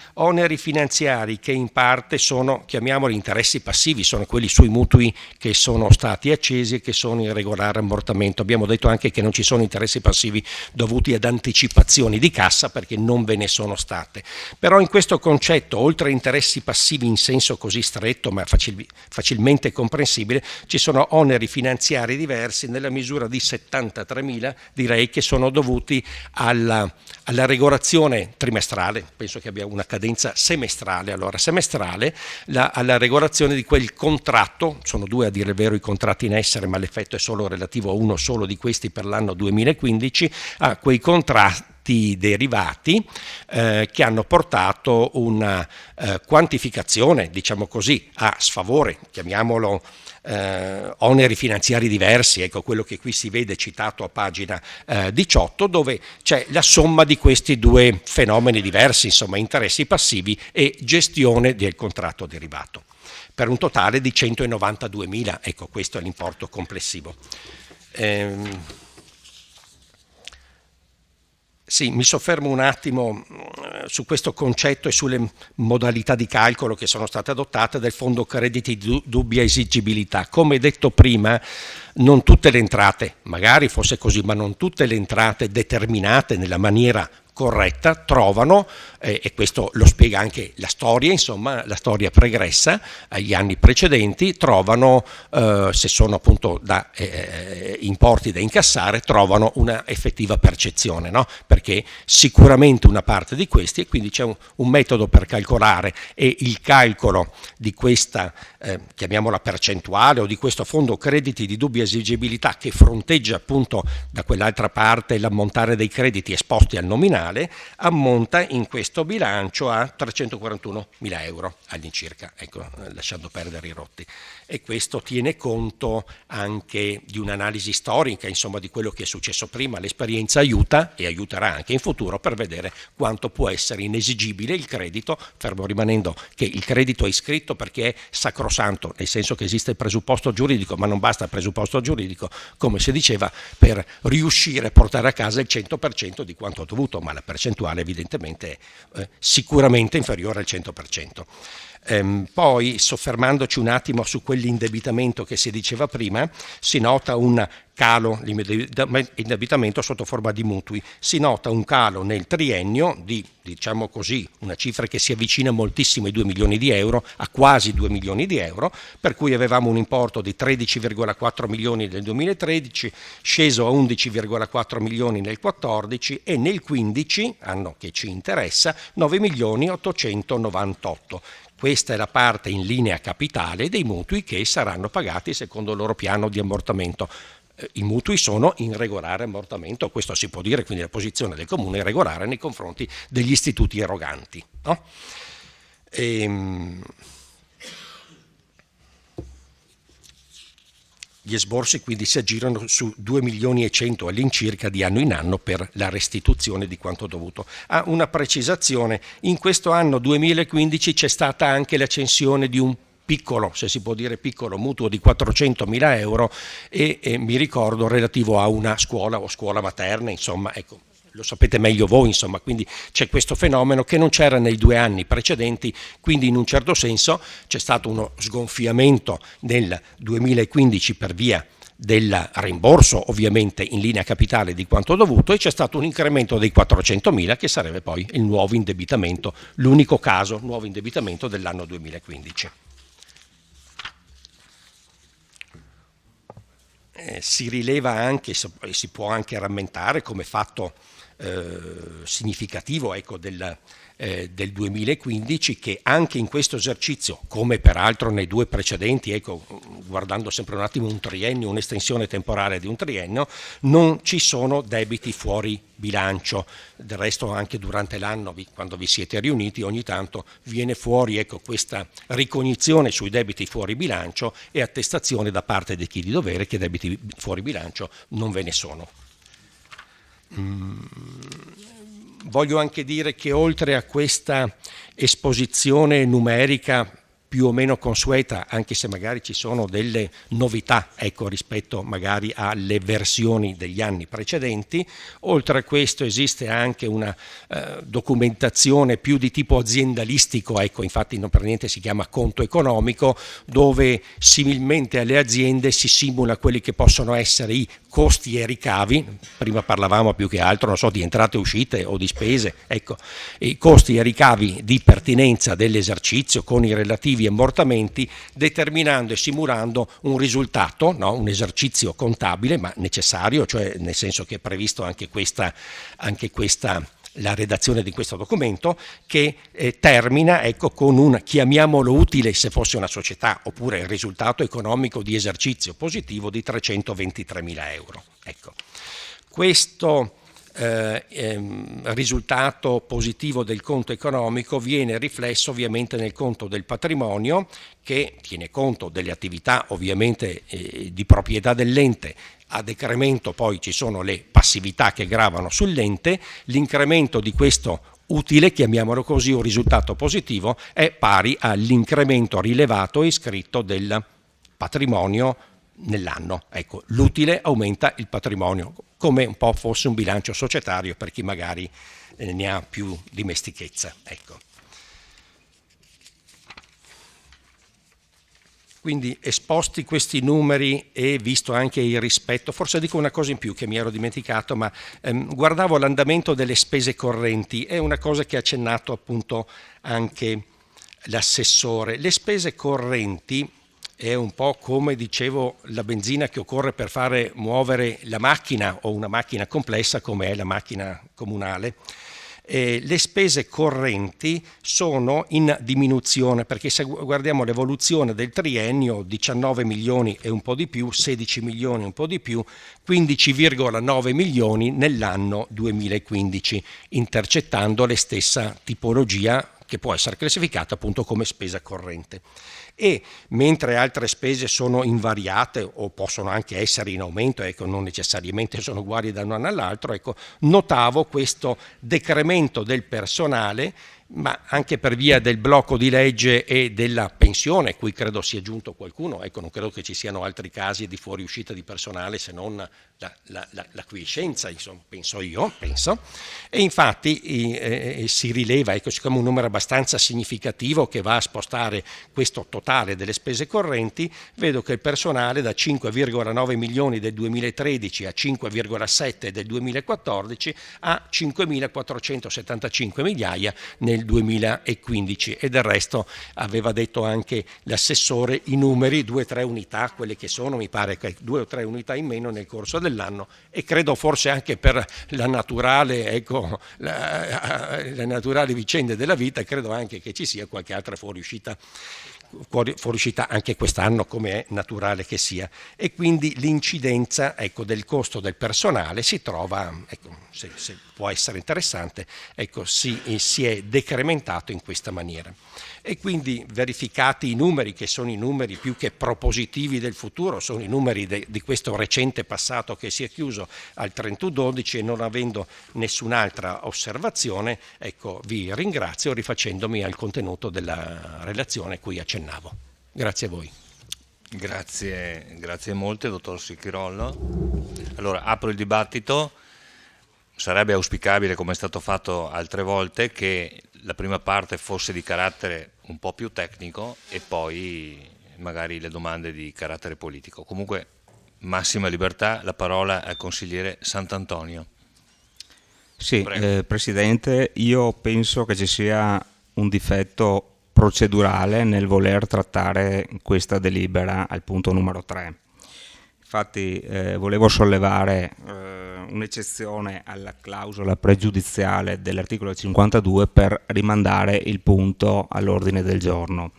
che in parte sono, chiamiamoli interessi passivi, sono quelli sui mutui che sono stati accesi e che sono in regolare ammortamento. Abbiamo detto anche che non ci sono interessi passivi dovuti ad anticipazioni di cassa, perché non ve ne sono state. Però in questo concetto, oltre a interessi passivi in senso così stretto ma facilmente comprensibile, ci sono oneri finanziari diversi nella misura di 73.000, direi, che sono dovuti alla regolazione trimestrale, penso che abbia una cadenza semestrale, alla regolazione di quel contratto. Sono due a dire il vero i contratti in essere, ma l'effetto è solo relativo a uno solo di questi per l'anno 2015, a quei contratti derivati che hanno portato una quantificazione, diciamo così, a sfavore, chiamiamolo oneri finanziari diversi, ecco quello che qui si vede citato a pagina 18, dove c'è la somma di questi due fenomeni diversi, insomma interessi passivi e gestione del contratto derivato, per un totale di 192.000, ecco questo è l'importo complessivo. Sì, mi soffermo un attimo su questo concetto e sulle modalità di calcolo che sono state adottate del fondo crediti di dubbia esigibilità. Come detto prima, non tutte le entrate, magari fosse così, ma non tutte le entrate determinate nella maniera corretta trovano, e questo lo spiega anche la storia, insomma la storia pregressa agli anni precedenti, trovano, se sono appunto da importi da incassare, trovano una effettiva percezione, no? Perché sicuramente una parte di questi, e quindi c'è un metodo per calcolare, e il calcolo di questa, chiamiamola percentuale, o di questo fondo crediti di dubbia esigibilità che fronteggia appunto da quell'altra parte l'ammontare dei crediti esposti al nominale, ammonta in questo bilancio a 341.000 euro all'incirca, ecco, lasciando perdere i rotti. E questo tiene conto anche di un'analisi storica, insomma, di quello che è successo prima. L'esperienza aiuta e aiuterà anche in futuro per vedere quanto può essere inesigibile il credito, fermo rimanendo che il credito è iscritto perché è sacrosanto, nel senso che esiste il presupposto giuridico, ma non basta il presupposto giuridico, come si diceva, per riuscire a portare a casa il 100% di quanto dovuto, ma la percentuale evidentemente è sicuramente inferiore al 100%. Poi, soffermandoci un attimo su quell'indebitamento che si diceva prima, si nota un calo, l'indebitamento sotto forma di mutui, si nota un calo nel triennio di, diciamo così, una cifra che si avvicina moltissimo ai 2 milioni di euro, a quasi 2 milioni di euro, per cui avevamo un importo di 13,4 milioni nel 2013, sceso a 11,4 milioni nel 2014 e nel 2015, anno che ci interessa, 9 milioni 898. Questa è la parte in linea capitale dei mutui che saranno pagati secondo il loro piano di ammortamento. I mutui sono in regolare ammortamento, questo si può dire, quindi la posizione del Comune è regolare nei confronti degli istituti eroganti, no? Gli esborsi quindi si aggirano su 2 milioni e 100 all'incirca di anno in anno per la restituzione di quanto dovuto. Una precisazione: in questo anno 2015 c'è stata anche l'accensione di un piccolo, se si può dire piccolo, mutuo di 400.000 euro e mi ricordo relativo a una scuola o scuola materna, insomma, ecco. Lo sapete meglio voi, insomma, quindi c'è questo fenomeno che non c'era nei 2 anni precedenti, quindi in un certo senso c'è stato uno sgonfiamento nel 2015 per via del rimborso, ovviamente in linea capitale di quanto dovuto, e c'è stato un incremento dei 400.000 che sarebbe poi il nuovo indebitamento, l'unico caso nuovo indebitamento dell'anno 2015. Si rileva anche, si può anche rammentare come fatto significativo, ecco, del 2015, che anche in questo esercizio, come peraltro nei 2 precedenti, ecco, guardando sempre un attimo un triennio, un'estensione temporale di un triennio, non ci sono debiti fuori bilancio. Del resto anche durante l'anno, quando vi siete riuniti, ogni tanto viene fuori, ecco, questa ricognizione sui debiti fuori bilancio e attestazione da parte di chi di dovere che debiti fuori bilancio non ve ne sono. Voglio anche dire che oltre a questa esposizione numerica più o meno consueta, anche se magari ci sono delle novità, ecco, rispetto magari alle versioni degli anni precedenti, oltre a questo esiste anche una documentazione più di tipo aziendalistico, ecco, infatti non per niente si chiama conto economico, dove similmente alle aziende si simula quelli che possono essere i costi e ricavi, prima parlavamo più che altro, non so, di entrate e uscite o di spese, ecco, i costi e ricavi di pertinenza dell'esercizio con i relativi ammortamenti, determinando e simulando un risultato, no? Un esercizio contabile ma necessario, cioè nel senso che è previsto anche questa la redazione di questo documento, che termina, ecco, con un, chiamiamolo utile se fosse una società, oppure il risultato economico di esercizio positivo di 323.000 euro. Ecco. Questo risultato positivo del conto economico viene riflesso ovviamente nel conto del patrimonio, che tiene conto delle attività ovviamente di proprietà dell'ente. A decremento poi ci sono le passività che gravano sull'ente, l'incremento di questo utile, chiamiamolo così, un risultato positivo, è pari all'incremento rilevato e iscritto del patrimonio nell'anno. Ecco, l'utile aumenta il patrimonio, come un po' fosse un bilancio societario per chi magari ne ha più dimestichezza. Ecco. Quindi esposti questi numeri e visto anche il rispetto, forse dico una cosa in più che mi ero dimenticato, ma guardavo l'andamento delle spese correnti, è una cosa che ha accennato appunto anche l'assessore. Le spese correnti è un po' come dicevo la benzina che occorre per fare muovere la macchina o una macchina complessa come è la macchina comunale. Le spese correnti sono in diminuzione, perché se guardiamo l'evoluzione del triennio, 19 milioni e un po' di più, 16 milioni e un po' di più, 15,9 milioni nell'anno 2015, intercettando la stessa tipologia che può essere classificata appunto come spesa corrente. E mentre altre spese sono invariate o possono anche essere in aumento, ecco, non necessariamente sono uguali da un anno all'altro, ecco, notavo questo decremento del personale, ma anche per via del blocco di legge e della pensione, cui credo sia giunto qualcuno, ecco, non credo che ci siano altri casi di fuoriuscita di personale se non la quiescenza, insomma, penso, e infatti si rileva, ecco, siccome un numero abbastanza significativo che va a spostare questo totale delle spese correnti, vedo che il personale da 5,9 milioni del 2013 a 5,7 del 2014 a 5.475 migliaia nel 2015, e del resto aveva detto anche l'assessore i numeri, 2 o 3 unità, quelle che sono, mi pare che 2 o 3 unità in meno nel corso dell'anno, e credo forse anche per la naturale, ecco, le naturali vicende della vita, credo anche che ci sia qualche altra fuoriuscita anche quest'anno, come è naturale che sia, e quindi l'incidenza, ecco, del costo del personale si trova, ecco, se può essere interessante, ecco, si è decrementato in questa maniera. E quindi verificati i numeri, che sono i numeri più che propositivi del futuro, sono i numeri di questo recente passato che si è chiuso al 31/12, e non avendo nessun'altra osservazione, ecco, vi ringrazio rifacendomi al contenuto della relazione a cui accennavo. Grazie a voi. Grazie molte, dottor Sicchirollo. Allora, apro il dibattito. Sarebbe auspicabile, come è stato fatto altre volte, che la prima parte fosse di carattere un po' più tecnico e poi magari le domande di carattere politico. Comunque, massima libertà, la parola al consigliere Sant'Antonio. Sì, Presidente, io penso che ci sia un difetto procedurale nel voler trattare questa delibera al punto numero 3. Infatti volevo sollevare un'eccezione alla clausola pregiudiziale dell'articolo 52 per rimandare il punto all'ordine del giorno.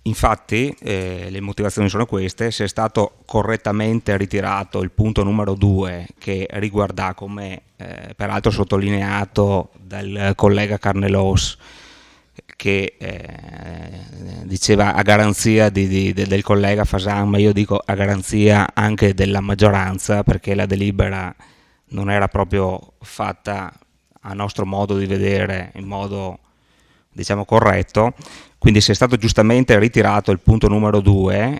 Infatti le motivazioni sono queste: se è stato correttamente ritirato il punto numero 2, che riguarda, come peraltro sottolineato dal collega Carnelos, che diceva a garanzia del collega Fasan, ma io dico a garanzia anche della maggioranza, perché la delibera non era proprio fatta a nostro modo di vedere in modo, diciamo, corretto. Quindi se è stato giustamente ritirato il punto numero 2,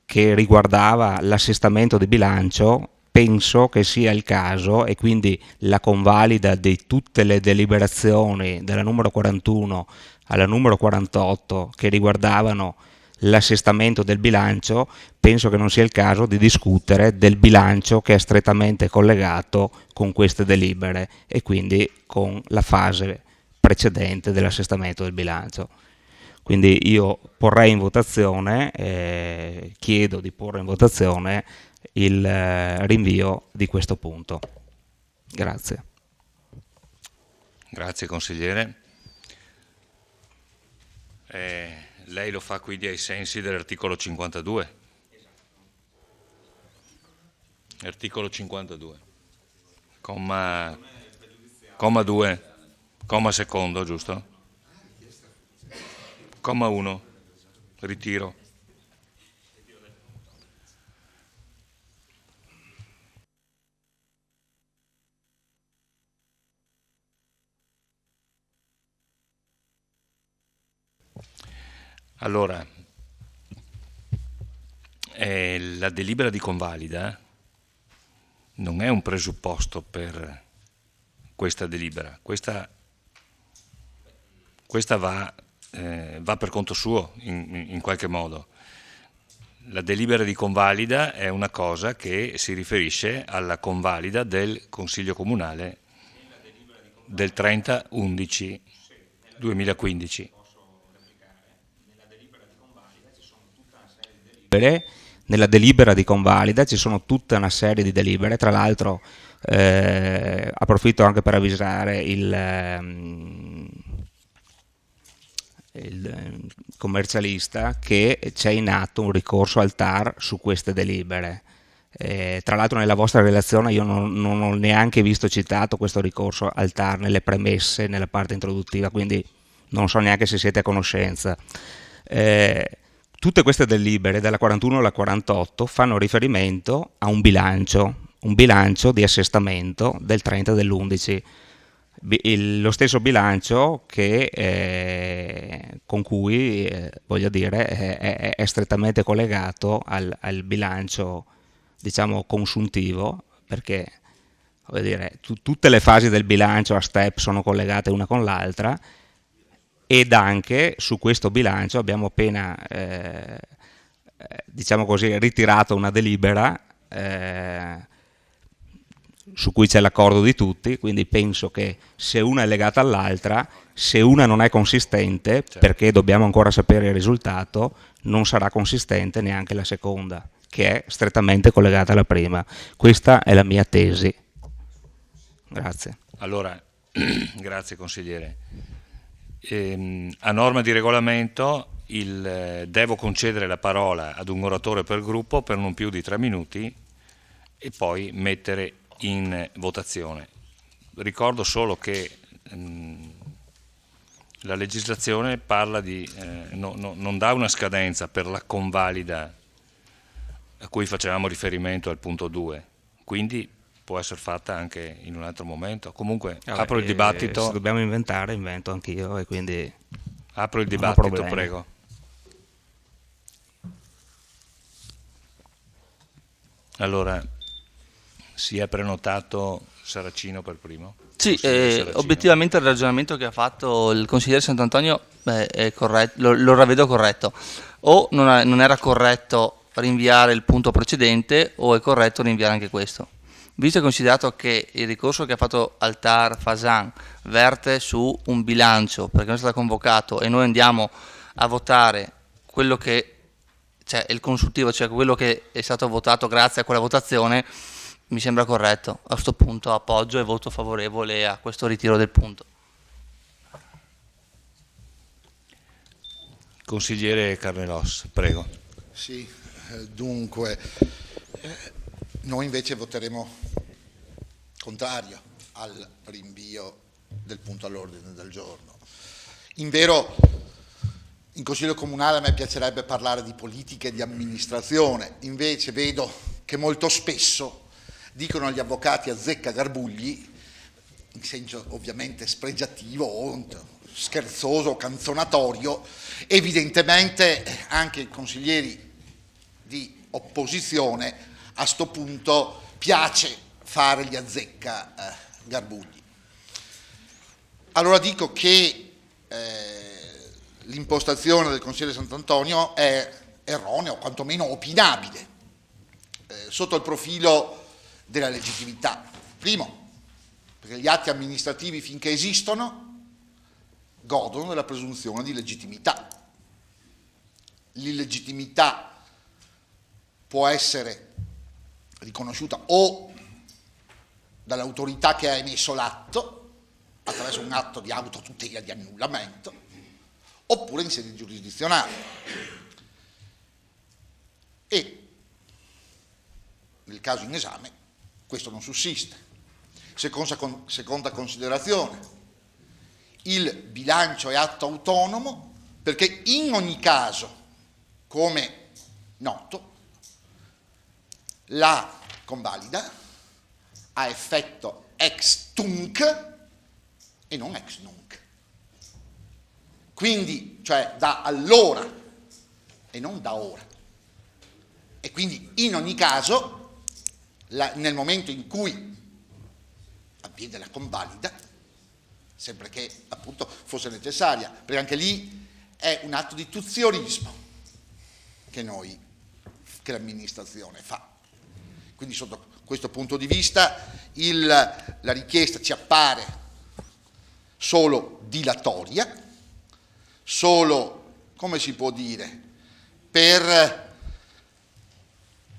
che riguardava l'assestamento di bilancio, penso che sia il caso, e quindi la convalida di tutte le deliberazioni dalla numero 41 alla numero 48 che riguardavano l'assestamento del bilancio, penso che non sia il caso di discutere del bilancio che è strettamente collegato con queste delibere e quindi con la fase precedente dell'assestamento del bilancio. Quindi io porrei in votazione, chiedo di porre in votazione il rinvio di questo punto. Grazie. Grazie consigliere. Lei lo fa quindi ai sensi dell'articolo 52. Articolo 52. Comma 2, comma secondo, giusto? Comma 1, ritiro. Allora, la delibera di convalida non è un presupposto per questa delibera, questa va per conto suo in qualche modo. La delibera di convalida è una cosa che si riferisce alla convalida del Consiglio Comunale del 30/11/2015. Nella delibera di convalida ci sono tutta una serie di delibere, tra l'altro approfitto anche per avvisare il commercialista che c'è in atto un ricorso al TAR su queste delibere. Tra l'altro nella vostra relazione io non ho neanche visto citato questo ricorso al TAR nelle premesse, nella parte introduttiva, quindi non so neanche se siete a conoscenza. Tutte queste delibere, dalla 41 alla 48, fanno riferimento a un bilancio di assestamento del 30 dell'11. Lo stesso bilancio con cui, voglio dire, è strettamente collegato al bilancio, diciamo, consuntivo, perché voglio dire, tutte le fasi del bilancio a step sono collegate una con l'altra, ed anche su questo bilancio abbiamo appena diciamo così, ritirato una delibera su cui c'è l'accordo di tutti, quindi penso che se una è legata all'altra, se una non è consistente, certo, perché dobbiamo ancora sapere il risultato, non sarà consistente neanche la seconda, che è strettamente collegata alla prima. Questa è la mia tesi. Grazie. Allora, grazie consigliere. A norma di regolamento devo concedere la parola ad un oratore per gruppo per non più di 3 minuti e poi mettere in votazione. Ricordo solo che la legislazione parla di non dà una scadenza per la convalida a cui facevamo riferimento al punto 2, quindi può essere fatta anche in un altro momento. Comunque apro il dibattito. Se dobbiamo inventare, invento anch'io e quindi apro il dibattito, prego. Allora, si è prenotato Saracino per primo? Sì, obiettivamente il ragionamento che ha fatto il consigliere Sant'Antonio è corretto, lo ravvedo corretto. O non era corretto rinviare il punto precedente, o è corretto rinviare anche questo. Visto e considerato che il ricorso che ha fatto al TAR Fasan verte su un bilancio, perché non è stato convocato, e noi andiamo a votare quello che, cioè il consultivo, cioè quello che è stato votato grazie a quella votazione, mi sembra corretto. A questo punto appoggio e voto favorevole a questo ritiro del punto. Consigliere Carnelos, prego. Sì, dunque, noi invece voteremo contrario al rinvio del punto all'ordine del giorno. Invero, in Consiglio Comunale a me piacerebbe parlare di politica e di amministrazione, invece vedo che molto spesso dicono gli avvocati azzecca garbugli, in senso ovviamente spregiativo o scherzoso, canzonatorio. Evidentemente anche i consiglieri di opposizione a sto punto piace fare gli azzecca garbugli. Allora dico che l'impostazione del consigliere Sant'Antonio è erronea o quantomeno opinabile sotto il profilo della legittimità. Primo, perché gli atti amministrativi finché esistono godono della presunzione di legittimità. L'illegittimità può essere riconosciuta o dall'autorità che ha emesso l'atto attraverso un atto di autotutela, di annullamento, oppure in sede giurisdizionale. E nel caso in esame questo non sussiste. Seconda considerazione, il bilancio è atto autonomo perché in ogni caso, come noto, la convalida ha effetto ex tunc e non ex nunc. Quindi, cioè da allora e non da ora. E quindi in ogni caso, nel momento in cui avviene la convalida, sempre che appunto fosse necessaria, perché anche lì è un atto di tuziorismo che l'amministrazione fa. Quindi sotto questo punto di vista la richiesta ci appare solo dilatoria, solo, come si può dire, per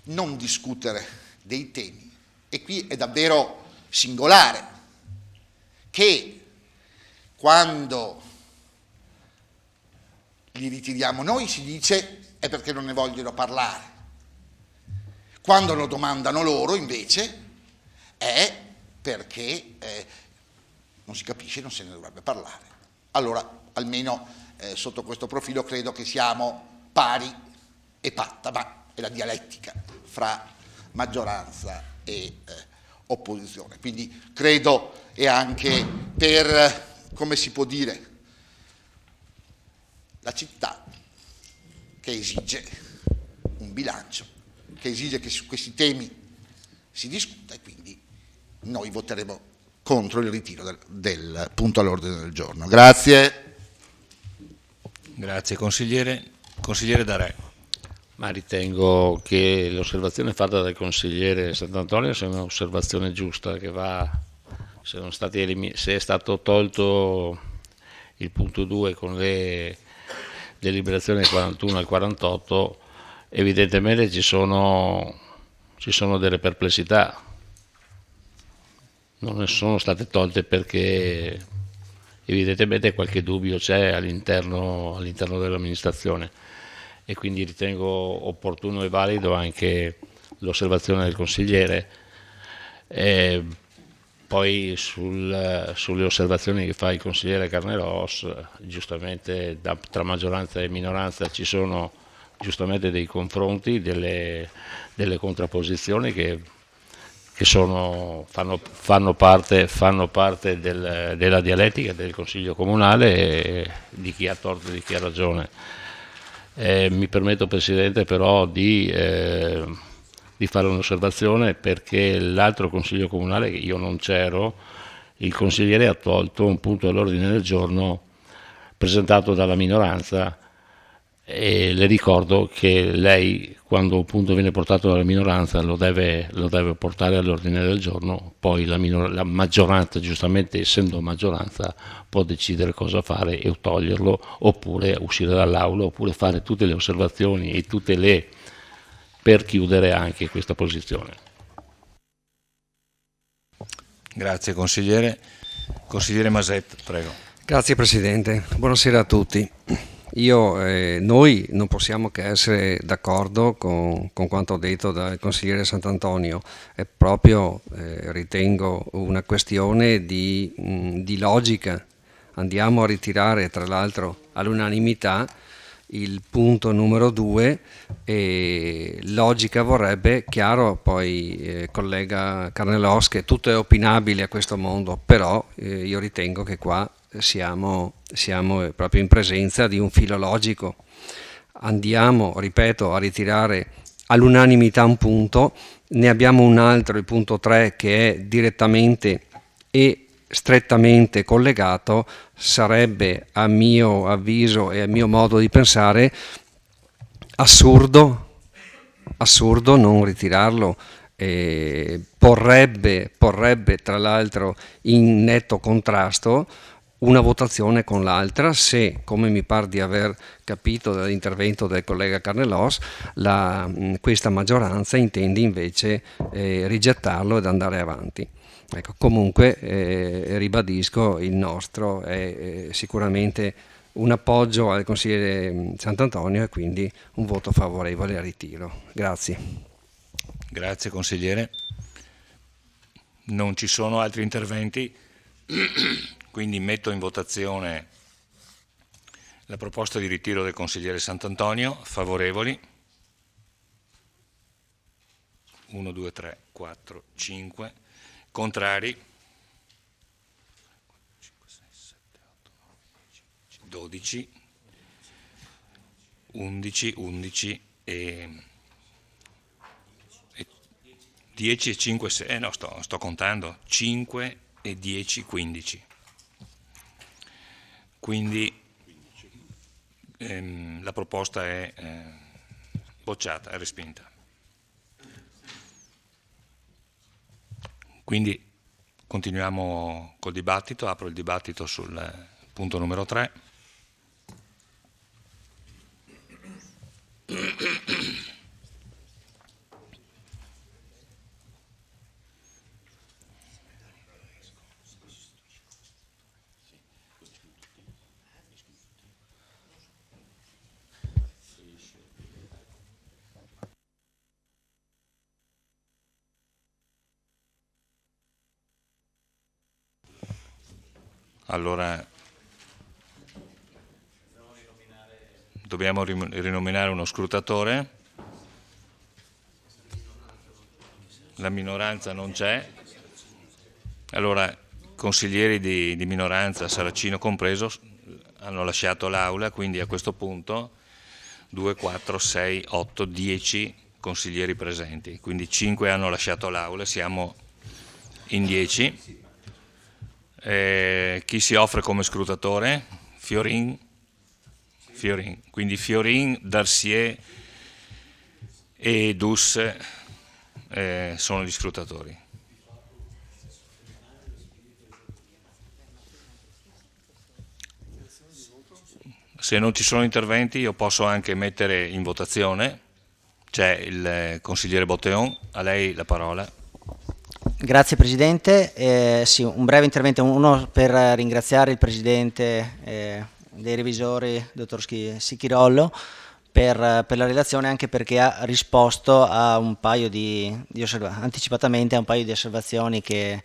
non discutere dei temi. E qui è davvero singolare che quando li ritiriamo noi si dice è perché non ne vogliono parlare. Quando lo domandano loro, invece, è perché non si capisce, non se ne dovrebbe parlare. Allora, almeno sotto questo profilo credo che siamo pari e patta, ma è la dialettica fra maggioranza e opposizione. Quindi credo è anche per, come si può dire, la città che esige un bilancio, che esige che su questi temi si discuta, e quindi noi voteremo contro il ritiro del punto all'ordine del giorno. Grazie. Grazie consigliere. Consigliere D'Arè. Ma ritengo che l'osservazione fatta dal consigliere Sant'Antonio sia un'osservazione giusta, che va, se è stato tolto il punto 2 con le deliberazioni 41 e 48, evidentemente ci sono delle perplessità. Non sono state tolte perché evidentemente qualche dubbio c'è all'interno dell'amministrazione, e quindi ritengo opportuno e valido anche l'osservazione del consigliere. Poi sulle osservazioni che fa il consigliere Carnelos, giustamente tra maggioranza e minoranza ci sono giustamente dei confronti, delle contrapposizioni che fanno parte della dialettica del Consiglio Comunale, e di chi ha torto e di chi ha ragione. Mi permetto, Presidente, però di fare un'osservazione, perché l'altro Consiglio Comunale, che io non c'ero, il consigliere ha tolto un punto all'ordine del giorno presentato dalla minoranza, e le ricordo che lei, quando un punto viene portato dalla minoranza, lo deve portare all'ordine del giorno. Poi la maggioranza, giustamente essendo maggioranza, può decidere cosa fare e toglierlo, oppure uscire dall'aula, oppure fare tutte le osservazioni e per chiudere anche questa posizione. Grazie consigliere. Consigliere Maset, prego. Grazie Presidente, buonasera a tutti. Noi non possiamo che essere d'accordo con quanto detto dal consigliere Sant'Antonio. È proprio, ritengo, una questione di logica. Andiamo a ritirare, tra l'altro all'unanimità, il punto numero 2, e logica vorrebbe, chiaro, poi collega Carnelos, che tutto è opinabile a questo mondo, però io ritengo che qua siamo proprio in presenza di un filo logico. Andiamo, ripeto, a ritirare all'unanimità un punto, ne abbiamo un altro, il punto 3, che è direttamente e strettamente collegato, sarebbe, a mio avviso e a mio modo di pensare, assurdo non ritirarlo. Porrebbe tra l'altro in netto contrasto una votazione con l'altra se, come mi pare di aver capito dall'intervento del collega Carnellos, questa maggioranza intende invece rigettarlo ed andare avanti. Ecco, comunque ribadisco, il nostro è sicuramente un appoggio al consigliere Sant'Antonio e quindi un voto favorevole al ritiro. Grazie. Grazie consigliere. Non ci sono altri interventi, quindi metto in votazione la proposta di ritiro del consigliere Sant'Antonio. Favorevoli? 1, 2, 3, 4, 5. Contrari? 12, 11, 11 e 10 e 5, 6, no, sto contando, 5 e 10, 15. Quindi la proposta è bocciata, è respinta. Quindi continuiamo col dibattito, apro il dibattito sul punto numero 3. Allora dobbiamo rinominare uno scrutatore. La minoranza non c'è. Allora, consiglieri di minoranza, Saracino compreso, hanno lasciato l'aula, quindi a questo punto 2, 4, 6, 8, 10 consiglieri presenti, quindi 5 hanno lasciato l'aula, siamo in 10. Chi si offre come scrutatore? Fiorin, quindi Fiorin, Darcier e Dus sono gli scrutatori. Se non ci sono interventi io posso anche mettere in votazione. C'è il consigliere Botteon, a lei la parola. Grazie Presidente, sì, un breve intervento, uno per ringraziare il Presidente dei revisori, dottor Sichirollo, per la relazione, anche perché ha risposto a un paio anticipatamente a un paio di osservazioni che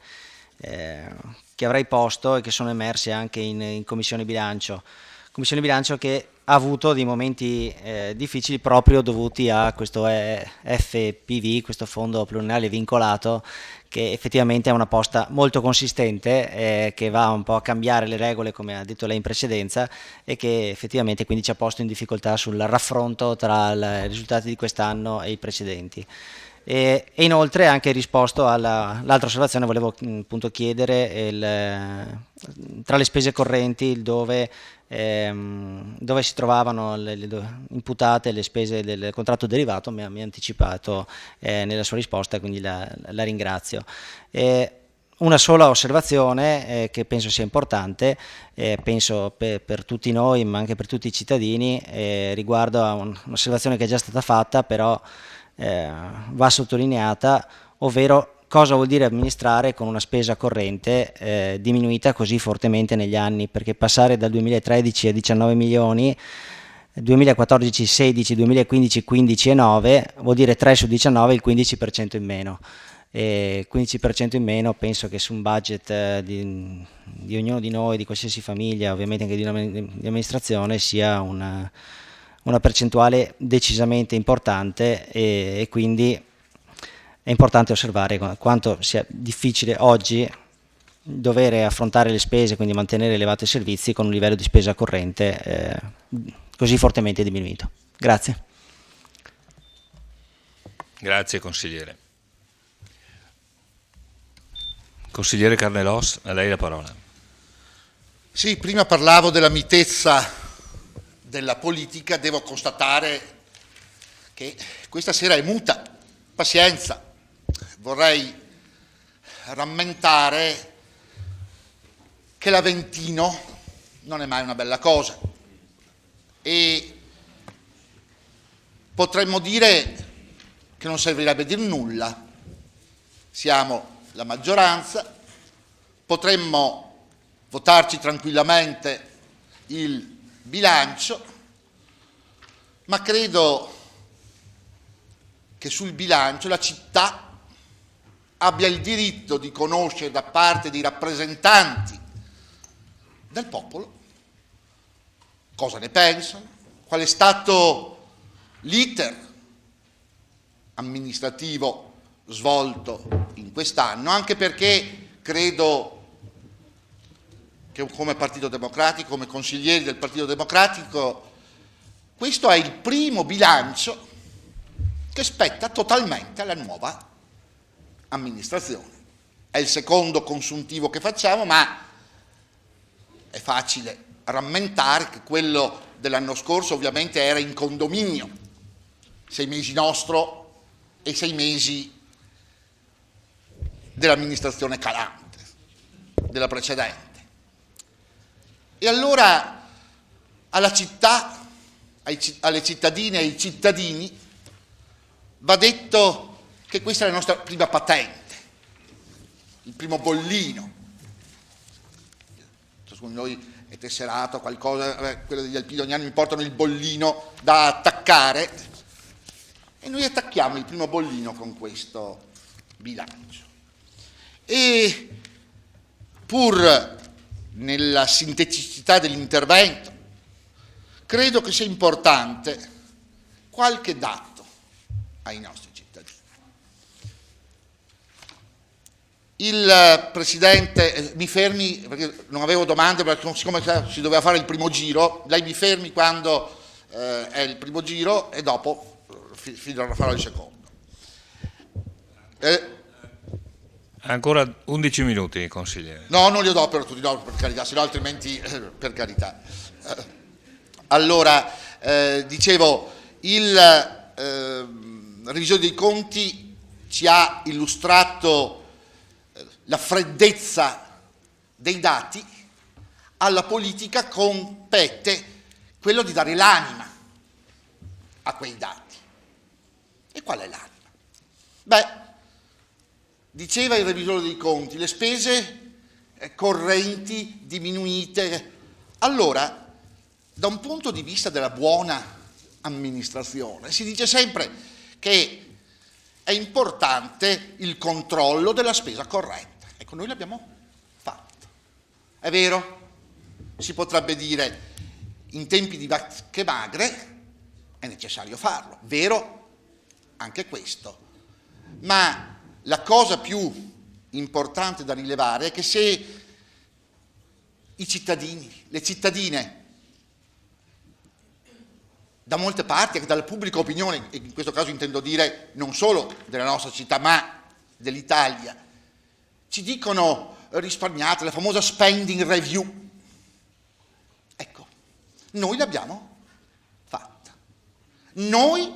avrei posto e che sono emerse anche in Commissione Bilancio. Commissione Bilancio che ha avuto dei momenti difficili proprio dovuti a questo FPV, questo fondo pluriennale vincolato, che effettivamente è una posta molto consistente, che va un po' a cambiare le regole, come ha detto lei in precedenza, e che effettivamente quindi ci ha posto in difficoltà sul raffronto tra i risultati di quest'anno e i precedenti. E inoltre anche risposto all'altra osservazione, volevo appunto chiedere tra le spese correnti dove si trovavano imputate le spese del contratto derivato. Mi ha anticipato nella sua risposta, quindi la ringrazio. Una sola osservazione che penso sia importante, penso per tutti noi ma anche per tutti i cittadini, riguardo a un'osservazione che è già stata fatta, però va sottolineata, ovvero cosa vuol dire amministrare con una spesa corrente diminuita così fortemente negli anni, perché passare dal 2013 a 19 milioni, 2014 16, 2015 15 e 9 vuol dire 3 su 19, il 15% in meno. E 15% in meno penso che su un budget di ognuno di noi, di qualsiasi famiglia, ovviamente anche di amministrazione, sia una percentuale decisamente importante, e quindi è importante osservare quanto sia difficile oggi dover affrontare le spese, quindi mantenere elevati servizi con un livello di spesa corrente così fortemente diminuito. Grazie. Grazie consigliere. Consigliere Carnellos, a lei la parola. Sì, prima parlavo della mitezza della politica, devo constatare che questa sera è muta. Pazienza, vorrei rammentare che l'Aventino non è mai una bella cosa e potremmo dire che non servirebbe dir nulla. Siamo la maggioranza, potremmo votarci tranquillamente il bilancio, ma credo che sul bilancio la città abbia il diritto di conoscere da parte dei rappresentanti del popolo cosa ne pensano, qual è stato l'iter amministrativo svolto in quest'anno, anche perché credo che come Partito Democratico, come consiglieri del Partito Democratico, questo è il primo bilancio che spetta totalmente alla nuova amministrazione. È il secondo consuntivo che facciamo, ma è facile rammentare che quello dell'anno scorso ovviamente era in condominio, 6 mesi nostro e 6 mesi dell'amministrazione calante, della precedente. E allora alla città, alle cittadine e ai cittadini va detto che questa è la nostra prima patente, il primo bollino. Ciascuno di noi è tesserato, qualcosa, quello degli alpini ogni anno mi portano il bollino da attaccare e noi attacchiamo il primo bollino con questo bilancio. E pur nella sinteticità dell'intervento, credo che sia importante qualche dato ai nostri cittadini. Il Presidente, mi fermi, perché non avevo domande, perché siccome si doveva fare il primo giro, lei mi fermi quando è il primo giro e dopo farò il secondo. Ancora 11 minuti, consigliere. No, non li do per tutti, no, per carità, sennò altrimenti, per carità. Allora, dicevo, il revisore dei conti ci ha illustrato la freddezza dei dati, alla politica compete quello di dare l'anima a quei dati. E qual è l'anima? Beh, diceva il revisore dei conti, le spese correnti diminuite. Allora, da un punto di vista della buona amministrazione, si dice sempre che è importante il controllo della spesa corrente. Ecco, noi l'abbiamo fatto. È vero? Si potrebbe dire, in tempi di vacche magre è necessario farlo. Vero? Anche questo. Ma la cosa più importante da rilevare è che se i cittadini, le cittadine, da molte parti, anche dalla pubblica opinione, e in questo caso intendo dire non solo della nostra città, ma dell'Italia, ci dicono risparmiate, la famosa spending review. Ecco, noi l'abbiamo fatta. Noi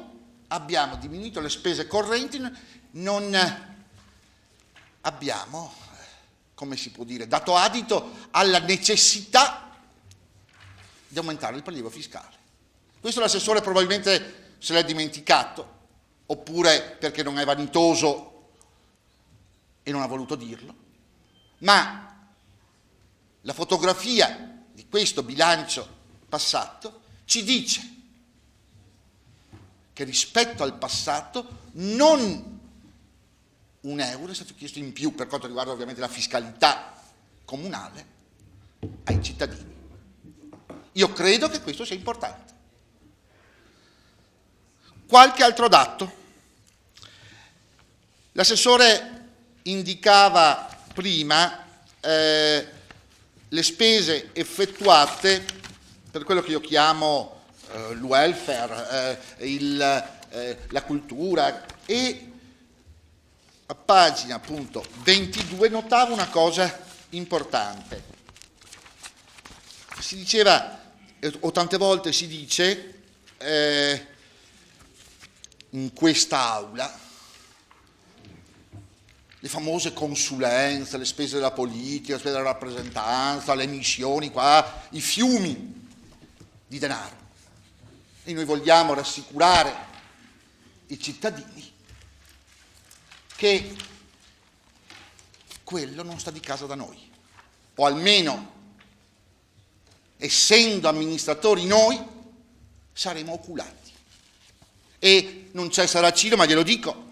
abbiamo diminuito le spese correnti, non abbiamo, come si può dire, dato adito alla necessità di aumentare il prelievo fiscale. Questo l'assessore probabilmente se l'è dimenticato, oppure perché non è vanitoso e non ha voluto dirlo, ma la fotografia di questo bilancio passato ci dice che rispetto al passato non €1 è stato chiesto in più per quanto riguarda ovviamente la fiscalità comunale ai cittadini. Io credo che questo sia importante. Qualche altro dato. L'assessore indicava prima le spese effettuate per quello che io chiamo il welfare, la cultura, e a pagina appunto 22 notavo una cosa importante. Si diceva, o tante volte si dice in quest'aula, le famose consulenze, le spese della politica, le spese della rappresentanza, le missioni qua, i fiumi di denaro. E noi vogliamo rassicurare i cittadini che quello non sta di casa da noi, o almeno, essendo amministratori noi, saremo oculati. E non c'è Saracino, ma glielo dico,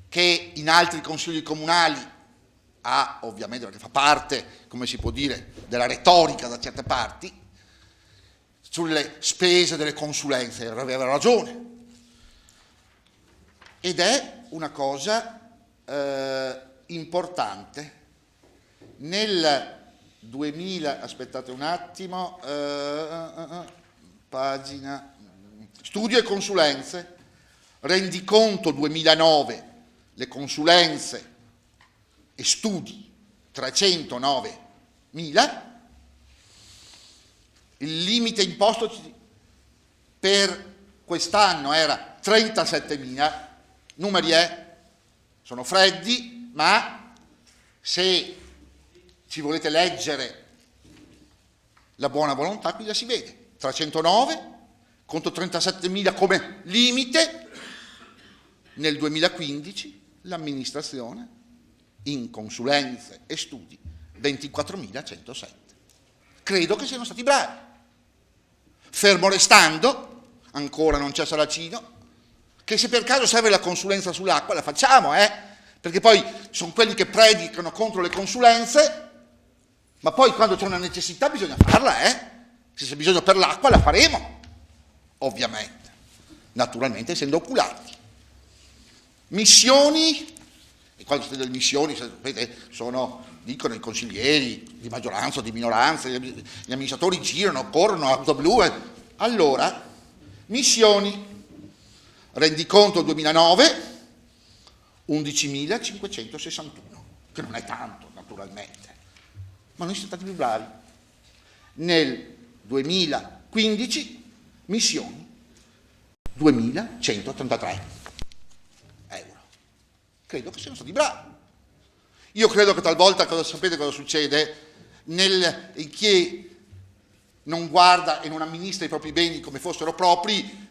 che in altri consigli comunali ha, ovviamente, perché fa parte, come si può dire, della retorica da certe parti, sulle spese delle consulenze, aveva ragione. Ed è una cosa importante. Nel 2000, aspettate un attimo, pagina, studio e consulenze, rendiconto 2009, le consulenze e studi 309.000, il limite imposto per quest'anno era 37.000, numeri sono freddi, ma se ci volete leggere la buona volontà, qui la si vede, 309 contro 37.000 come limite. Nel 2015 l'amministrazione in consulenze e studi 24.107. Credo che siano stati bravi. Fermo restando, ancora non c'è Saracino, che se per caso serve la consulenza sull'acqua la facciamo, perché poi sono quelli che predicano contro le consulenze, ma poi quando c'è una necessità bisogna farla, se c'è bisogno per l'acqua la faremo, ovviamente, naturalmente essendo oculati. Missioni, e quando si delle missioni, sapete, dicono i consiglieri di maggioranza o di minoranza, gli amministratori girano, corrono, auto blu. Allora, missioni, rendiconto 2009, 11.561, che non è tanto, naturalmente, ma noi siamo stati più bravi. Nel 2015, missioni, 2.133 euro. Credo che siano stati bravi. Io credo che talvolta, sapete cosa succede? Chi non guarda e non amministra i propri beni come fossero propri,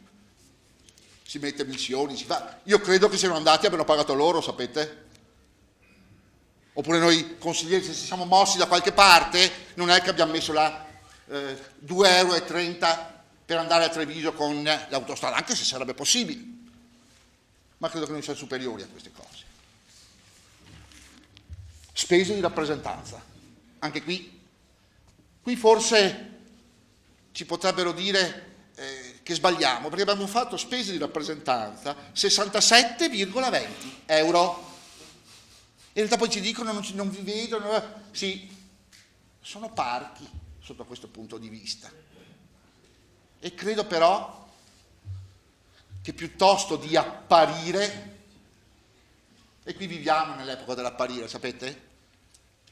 si mette missioni, si fa. Io credo che siano andati e abbiano pagato loro, sapete? Oppure noi consiglieri, se ci siamo mossi da qualche parte, non è che abbiamo messo là 2,30 euro per andare a Treviso con l'autostrada, anche se sarebbe possibile. Ma credo che noi siamo superiori a queste cose. Spese di rappresentanza. Anche qui forse ci potrebbero dire che sbagliamo, perché abbiamo fatto spese di rappresentanza 67,20 euro. In realtà poi ci dicono non vi vedono, sì, sono parchi sotto questo punto di vista. E credo però che piuttosto di apparire, e qui viviamo nell'epoca dell'apparire, sapete?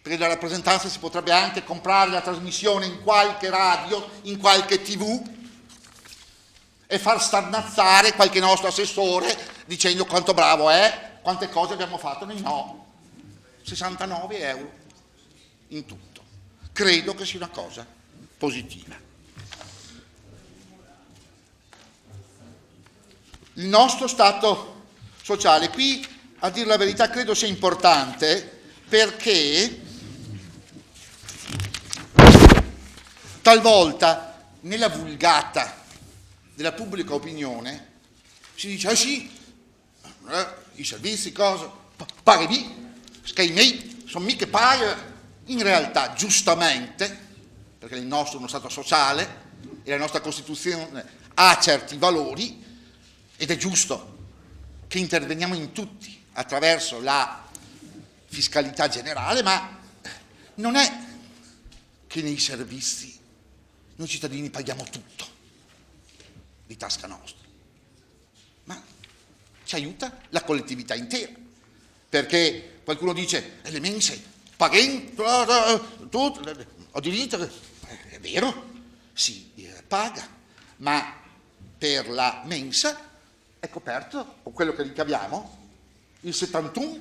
Perché la rappresentanza si potrebbe anche comprare la trasmissione in qualche radio, in qualche TV e far starnazzare qualche nostro assessore dicendo quanto bravo è, quante cose abbiamo fatto. Noi no, 69 euro in tutto. Credo che sia una cosa positiva. Il nostro stato sociale, qui a dire la verità credo sia importante, perché talvolta nella vulgata della pubblica opinione si dice sì, i servizi, cosa, paghi, che sono mica paghi. In realtà, giustamente, perché il nostro è uno Stato sociale e la nostra Costituzione ha certi valori, ed è giusto che interveniamo in tutti attraverso la fiscalità generale, ma non è che nei servizi noi cittadini paghiamo tutto di tasca nostra, ma ci aiuta la collettività intera, perché qualcuno dice le mense paghen, ho diritto, è vero, si paga, ma per la mensa è coperto con quello che ricaviamo il 71%,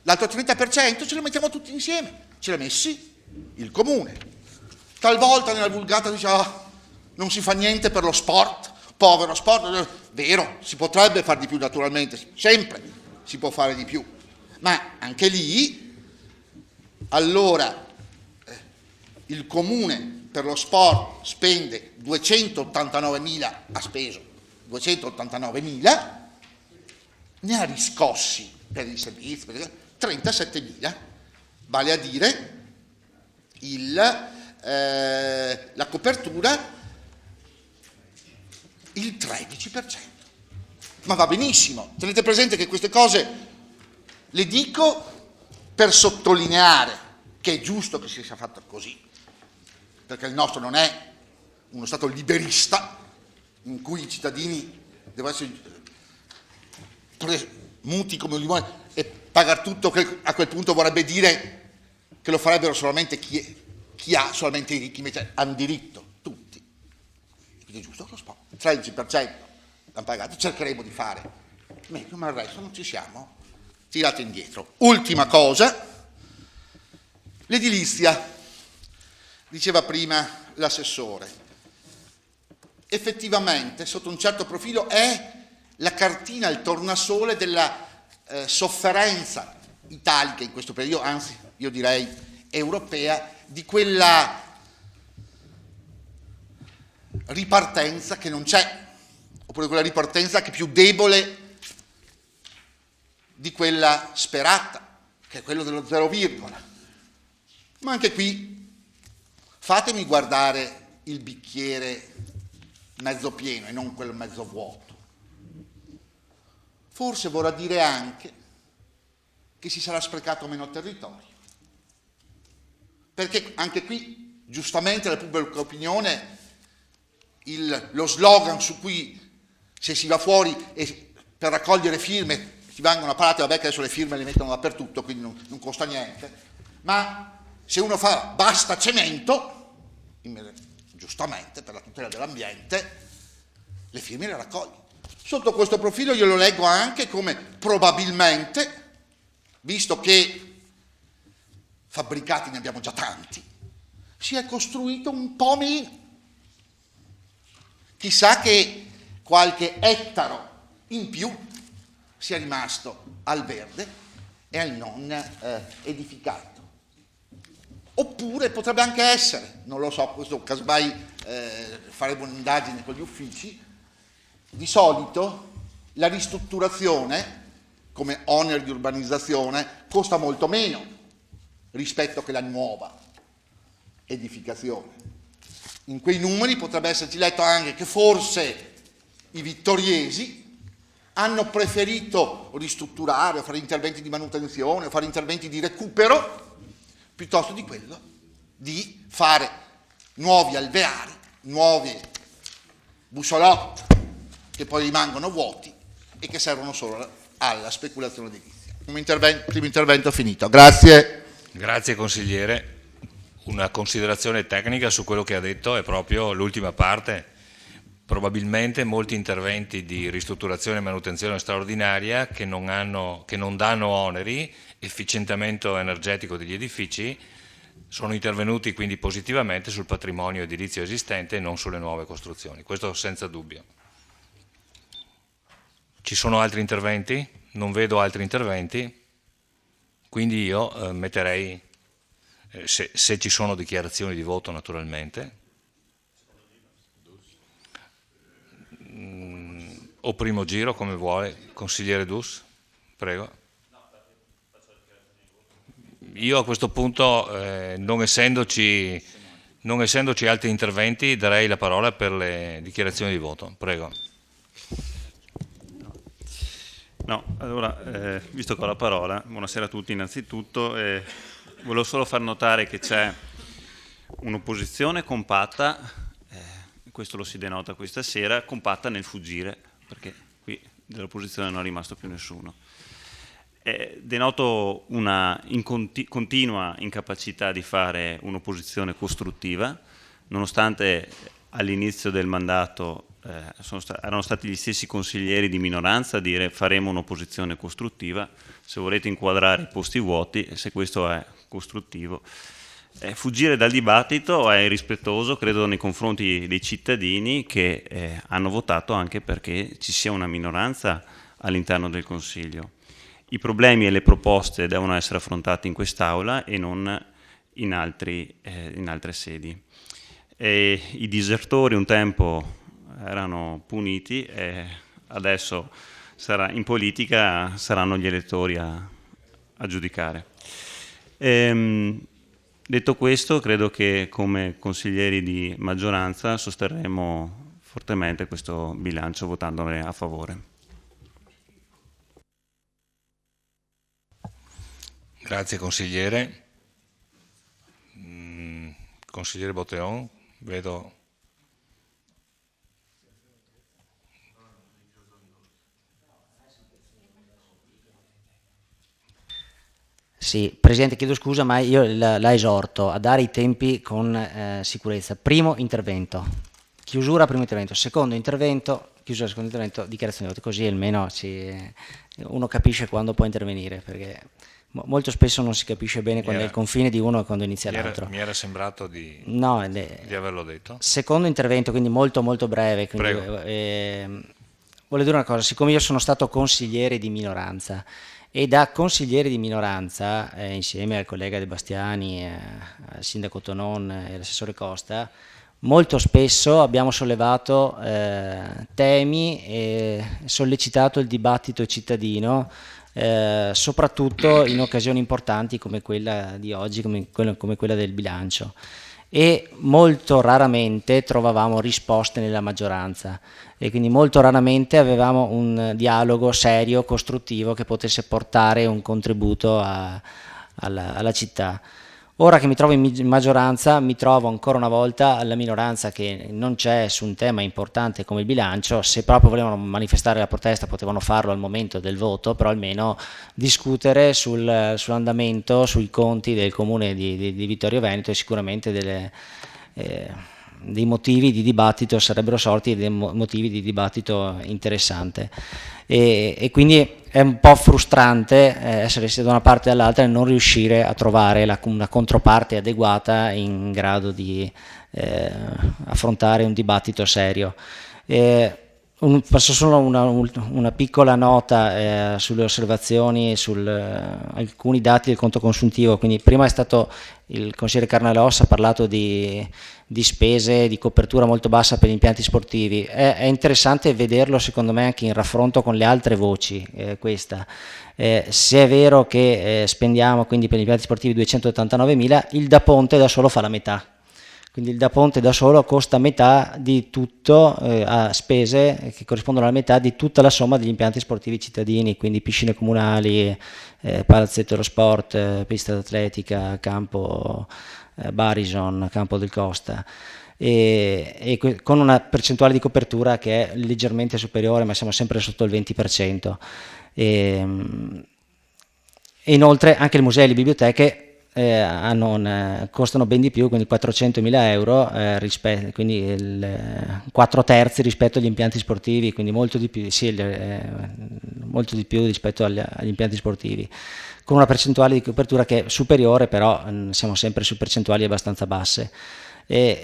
l'altro 30% ce lo mettiamo tutti insieme, ce l'ha messi il comune. Talvolta nella vulgata dice non si fa niente per lo sport, povero sport, vero, si potrebbe fare di più naturalmente, sempre si può fare di più, ma anche lì allora il comune per lo sport spende 289.000, ha speso 289.000, ne ha riscossi per i servizi 37.000, vale a dire la copertura il 13%. Ma va benissimo, tenete presente che queste cose le dico per sottolineare che è giusto che sia fatto così, perché il nostro non è uno Stato liberista in cui i cittadini devono essere muti come un limone e pagare tutto, a quel punto vorrebbe dire che lo farebbero solamente chi ha solamente i ricchi, invece hanno diritto tutti. Quindi è giusto che lo sport, 13% l'hanno pagato, cercheremo di fare meglio, ma il resto non ci siamo tirati indietro. Ultima cosa, l'edilizia, diceva prima l'assessore, effettivamente sotto un certo profilo è la cartina, il tornasole della sofferenza italica in questo periodo, anzi io direi europea, di quella ripartenza che non c'è, oppure quella ripartenza che è più debole di quella sperata, che è quello dello 0, ma anche qui fatemi guardare il bicchiere mezzo pieno e non quello mezzo vuoto. Forse vorrà dire anche che si sarà sprecato meno territorio, perché anche qui giustamente la pubblica opinione, lo slogan su cui se si va fuori e per raccogliere firme ti vengono a parate, vabbè che adesso le firme le mettono dappertutto, quindi non costa niente, ma se uno fa basta cemento, giustamente per la tutela dell'ambiente, le firme le raccoglie. Sotto questo profilo io lo leggo anche come probabilmente, visto che fabbricati ne abbiamo già tanti, si è costruito un po' meno. Chissà che qualche ettaro in più sia rimasto al verde e al non edificato. Oppure potrebbe anche essere, non lo so, questo casomai faremo un'indagine con gli uffici, di solito la ristrutturazione come onere di urbanizzazione costa molto meno rispetto che la nuova edificazione. In quei numeri potrebbe esserci letto anche che forse i vittoriesi hanno preferito ristrutturare o fare interventi di manutenzione o fare interventi di recupero piuttosto di quello di fare nuovi alveari, nuovi bussolotti che poi rimangono vuoti e che servono solo alla speculazione edilizia. Primo intervento finito. Grazie. Grazie consigliere. Una considerazione tecnica su quello che ha detto è proprio l'ultima parte. Probabilmente molti interventi di ristrutturazione e manutenzione straordinaria che non danno oneri, efficientamento energetico degli edifici, sono intervenuti quindi positivamente sul patrimonio edilizio esistente e non sulle nuove costruzioni. Questo senza dubbio. Ci sono altri interventi? Non vedo altri interventi, quindi io metterei, se ci sono dichiarazioni di voto naturalmente, o primo giro come vuole, consigliere Dus, prego. Io a questo punto, non essendoci altri interventi, darei la parola per le dichiarazioni di voto, prego. No, allora, visto che ho la parola, buonasera a tutti innanzitutto, volevo solo far notare che c'è un'opposizione compatta, questo lo si denota questa sera, compatta nel fuggire, perché qui dell'opposizione non è rimasto più nessuno. Denoto una continua incapacità di fare un'opposizione costruttiva, nonostante all'inizio del mandato erano stati gli stessi consiglieri di minoranza a dire faremo un'opposizione costruttiva, se volete inquadrare i posti vuoti, se questo è costruttivo. Fuggire dal dibattito è irrispettoso, credo, nei confronti dei cittadini che hanno votato anche perché ci sia una minoranza all'interno del Consiglio. I problemi e le proposte devono essere affrontati in quest'Aula e non in altre sedi. I disertori un tempo erano puniti e adesso in politica saranno gli elettori a giudicare. Detto questo, credo che come consiglieri di maggioranza sosterremo fortemente questo bilancio votandone a favore. Grazie consigliere. Consigliere Botteon, vedo. Sì, Presidente, chiedo scusa, ma io la esorto a dare i tempi con sicurezza. Primo intervento, chiusura, primo intervento. Secondo intervento, chiusura, secondo intervento, dichiarazione di voto. Così almeno uno capisce quando può intervenire, perché molto spesso non si capisce bene quando è il confine di uno e quando inizia l'altro. Mi era sembrato di averlo detto. Secondo intervento, quindi molto molto breve. Quindi, volevo dire una cosa, siccome io sono stato consigliere di minoranza, e da consigliere di minoranza, insieme al collega De Bastiani, al sindaco Tonon e all'assessore Costa, molto spesso abbiamo sollevato temi e sollecitato il dibattito cittadino, soprattutto in occasioni importanti come quella di oggi, come quella del bilancio. E molto raramente trovavamo risposte nella maggioranza e quindi molto raramente avevamo un dialogo serio, costruttivo, che potesse portare un contributo alla città. Ora che mi trovo in maggioranza, mi trovo ancora una volta alla minoranza che non c'è su un tema importante come il bilancio. Se proprio volevano manifestare la protesta potevano farlo al momento del voto, però almeno discutere sull'andamento, sui conti del comune di Vittorio Veneto, e sicuramente dei motivi di dibattito sarebbero sorti, e dei motivi di dibattito interessante. E quindi è un po' frustrante essere sia da una parte che dall'altra e non riuscire a trovare una controparte adeguata in grado di affrontare un dibattito serio. Passo solo una piccola nota sulle osservazioni, su alcuni dati del conto consuntivo. Quindi prima è stato il consigliere Carnelos ha parlato di spese di copertura molto bassa per gli impianti sportivi. È interessante vederlo, secondo me, anche in raffronto con le altre voci. Se è vero che spendiamo quindi per gli impianti sportivi 289.000, il Da Ponte da solo fa la metà. Quindi il Da Ponte da solo costa metà di tutto, a spese che corrispondono alla metà di tutta la somma degli impianti sportivi cittadini, quindi piscine comunali, palazzetto dello sport, pista d'atletica, campo Barison, campo del Costa, e con una percentuale di copertura che è leggermente superiore, ma siamo sempre sotto il 20%. E inoltre anche i musei e le biblioteche costano ben di più, quindi 400.000 euro, quindi 4/3 rispetto agli impianti sportivi, quindi molto di più rispetto agli impianti sportivi, con una percentuale di copertura che è superiore, però siamo sempre su percentuali abbastanza basse.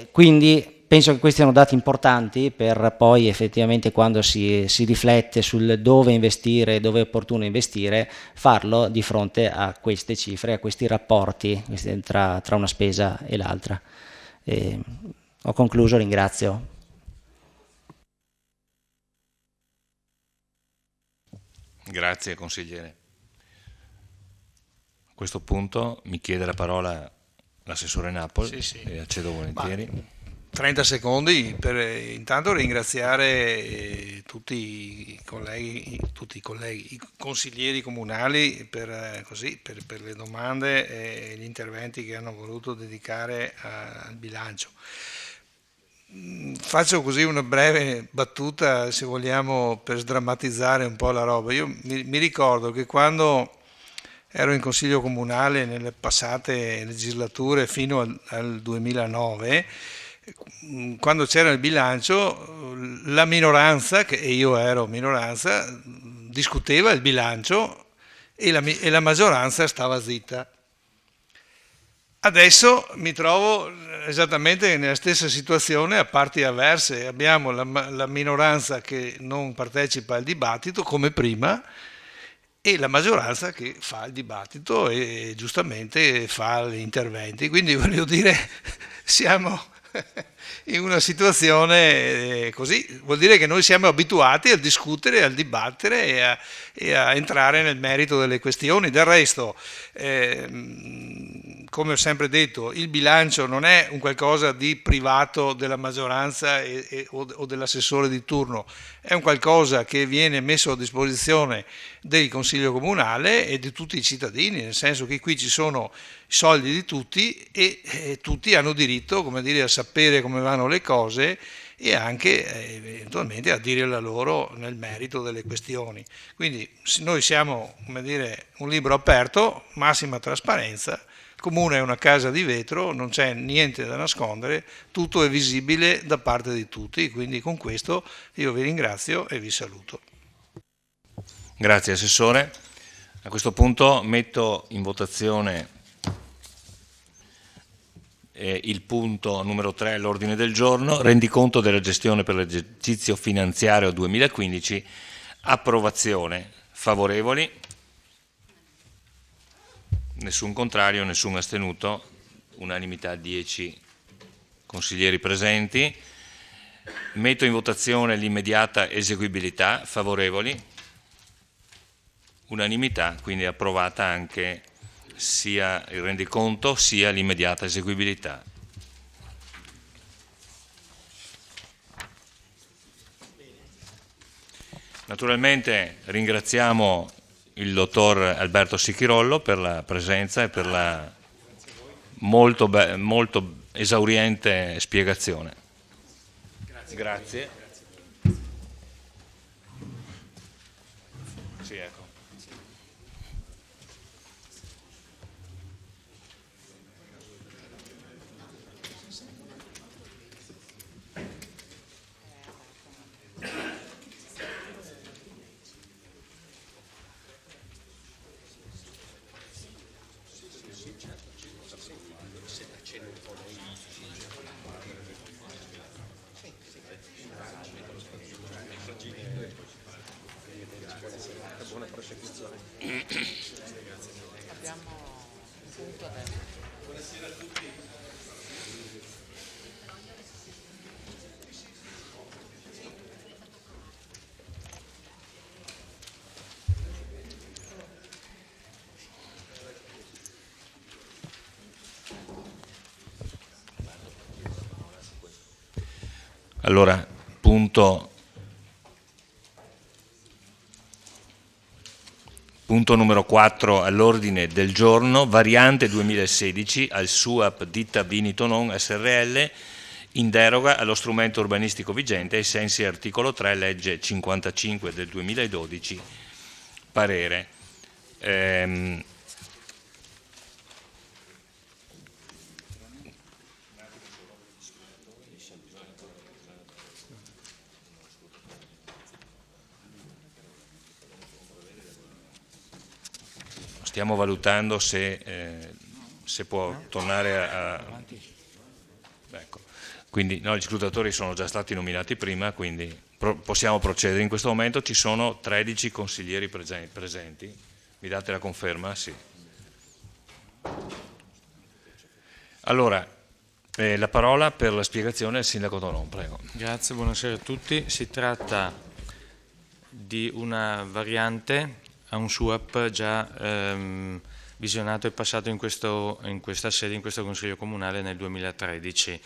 Quindi penso che questi siano dati importanti per poi effettivamente, quando si riflette sul dove investire, dove è opportuno investire, farlo di fronte a queste cifre, a questi rapporti tra una spesa e l'altra. Ho concluso, ringrazio. Grazie consigliere. A questo punto mi chiede la parola l'assessore Napoli, Sì. e accedo volentieri. 30 secondi per intanto ringraziare tutti i colleghi, i consiglieri comunali per le domande e gli interventi che hanno voluto dedicare al bilancio. Faccio così una breve battuta, se vogliamo, per sdrammatizzare un po' la roba. Io mi ricordo che quando ero in consiglio comunale nelle passate legislature fino al 2009, quando c'era il bilancio, la minoranza, e io ero minoranza, discuteva il bilancio e la maggioranza stava zitta. Adesso mi trovo esattamente nella stessa situazione a parti avverse. Abbiamo la minoranza che non partecipa al dibattito come prima e la maggioranza che fa il dibattito e giustamente fa gli interventi. Quindi voglio dire, siamo in una situazione così, vuol dire che noi siamo abituati a discutere, a dibattere e a entrare nel merito delle questioni. Del resto, come ho sempre detto, il bilancio non è un qualcosa di privato della maggioranza o dell'assessore di turno, è un qualcosa che viene messo a disposizione del Consiglio Comunale e di tutti i cittadini, nel senso che qui ci sono i soldi di tutti e tutti hanno diritto, come dire, a sapere come vanno le cose e anche eventualmente a dire la loro nel merito delle questioni. Quindi noi siamo, come dire, un libro aperto, massima trasparenza. Il comune è una casa di vetro, non c'è niente da nascondere, tutto è visibile da parte di tutti, quindi con questo io vi ringrazio e vi saluto. Grazie Assessore. A questo punto metto in votazione il punto numero 3 all'ordine del giorno, rendiconto della gestione per l'esercizio finanziario 2015, approvazione. Favorevoli? Nessun contrario, nessun astenuto, unanimità 10 consiglieri presenti. Metto in votazione l'immediata eseguibilità. Favorevoli? Unanimità, quindi approvata anche sia il rendiconto sia l'immediata eseguibilità. Naturalmente ringraziamo il dottor Alberto Sichirollo per la presenza e per la molto esauriente spiegazione. Grazie. Sì, ecco. Allora, punto numero 4 all'ordine del giorno, variante 2016 al SUAP ditta Vinitonon SRL in deroga allo strumento urbanistico vigente ai sensi articolo 3 legge 55 del 2012. Parere. Stiamo valutando se può tornare a... Ecco. Quindi no, gli scrutatori sono già stati nominati prima, quindi possiamo procedere. In questo momento ci sono 13 consiglieri presenti. Mi date la conferma? Sì. Allora, la parola per la spiegazione al Sindaco Tonon, prego. Grazie, buonasera a tutti. Si tratta di una variante a un SUAP già visionato e passato in questa sede, in questo Consiglio Comunale nel 2013.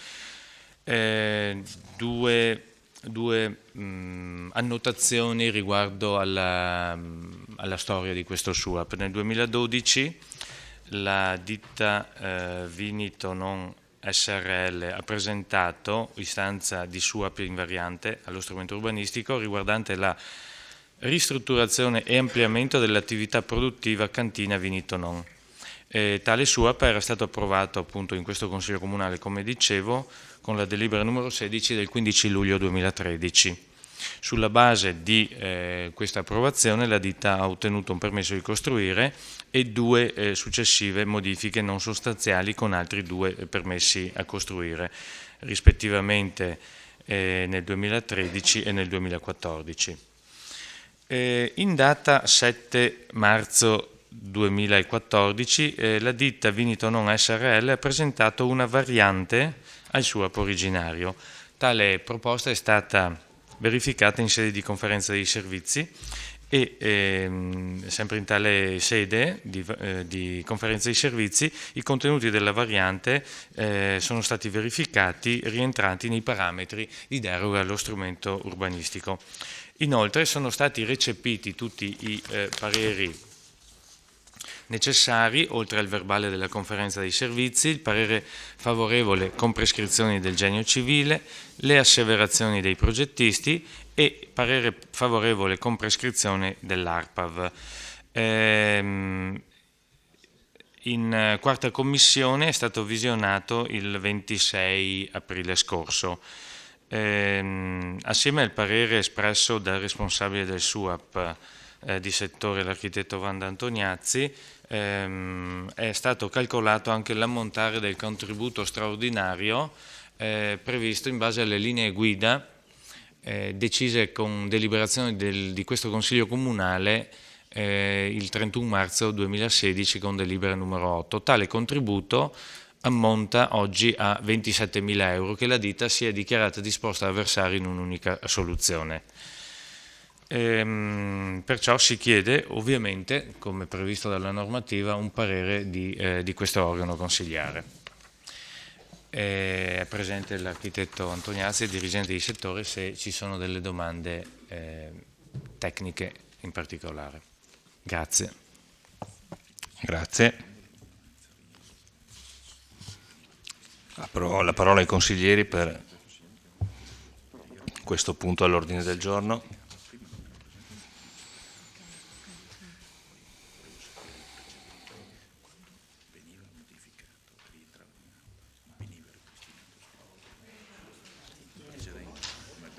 Due annotazioni riguardo alla storia di questo SUAP. Nel 2012 la ditta Vinitonon SRL ha presentato istanza di SUAP invariante allo strumento urbanistico riguardante la ristrutturazione e ampliamento dell'attività produttiva cantina Vinitonon. Tale SUAP era stato approvato appunto in questo Consiglio Comunale, come dicevo, con la delibera numero 16 del 15 luglio 2013. Sulla base di questa approvazione la ditta ha ottenuto un permesso di costruire e 2 successive modifiche non sostanziali con altri 2 permessi a costruire, rispettivamente nel 2013 e nel 2014. In data 7 marzo 2014 la ditta Vinitonon SRL ha presentato una variante al SUAP originario. Tale proposta è stata verificata in sede di conferenza dei servizi e sempre in tale sede di conferenza dei servizi i contenuti della variante sono stati verificati rientranti nei parametri di deroga allo strumento urbanistico. Inoltre sono stati recepiti tutti i pareri necessari, oltre al verbale della conferenza dei servizi, il parere favorevole con prescrizioni del genio civile, le asseverazioni dei progettisti e parere favorevole con prescrizione dell'ARPAV. In quarta commissione è stato visionato il 26 aprile scorso. Assieme al parere espresso dal responsabile del SUAP di settore, l'architetto Wanda Antoniazzi, è stato calcolato anche l'ammontare del contributo straordinario previsto in base alle linee guida decise con deliberazione di questo Consiglio Comunale il 31 marzo 2016 con delibera numero 8. Tale contributo ammonta oggi a 27.000 euro che la ditta si è dichiarata disposta a versare in un'unica soluzione. Perciò si chiede ovviamente, come previsto dalla normativa, un parere di questo organo consigliare. È presente l'architetto Antoniazzi, dirigente di settore, se ci sono delle domande tecniche in particolare. Grazie. Grazie. Apro la parola ai consiglieri per questo punto all'ordine del giorno.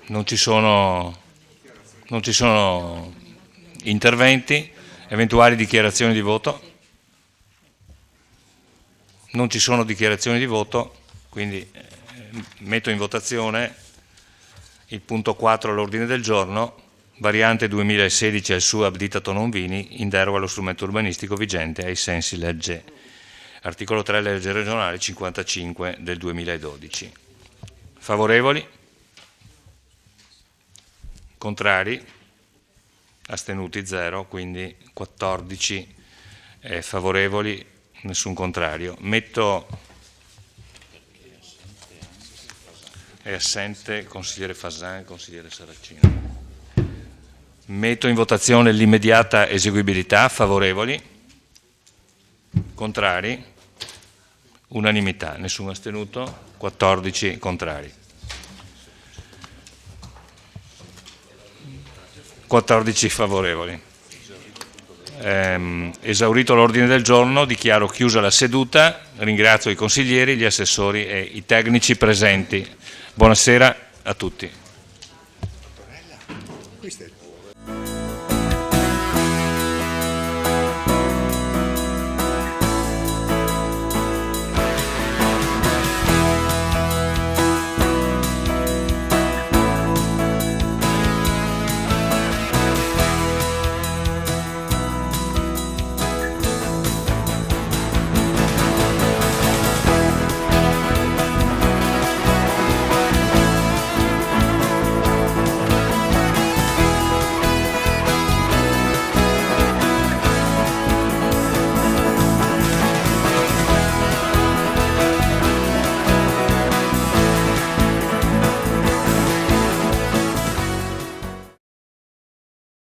Non ci sono interventi, eventuali dichiarazioni di voto? Non ci sono dichiarazioni di voto, quindi metto in votazione il punto 4 all'ordine del giorno, variante 2016 al SUAP ditta Tonon Vini, in deroga allo strumento urbanistico vigente ai sensi legge, articolo 3 legge regionale 55 del 2012. Favorevoli? Contrari? Astenuti 0, quindi 14 favorevoli, nessun contrario. È assente consigliere Fasan e consigliere Saracino. Metto in votazione l'immediata eseguibilità. Favorevoli? Contrari? Unanimità, nessun astenuto, 14 contrari. 14 favorevoli. Esaurito l'ordine del giorno, dichiaro chiusa la seduta, ringrazio i consiglieri, gli assessori e i tecnici presenti. Buonasera a tutti.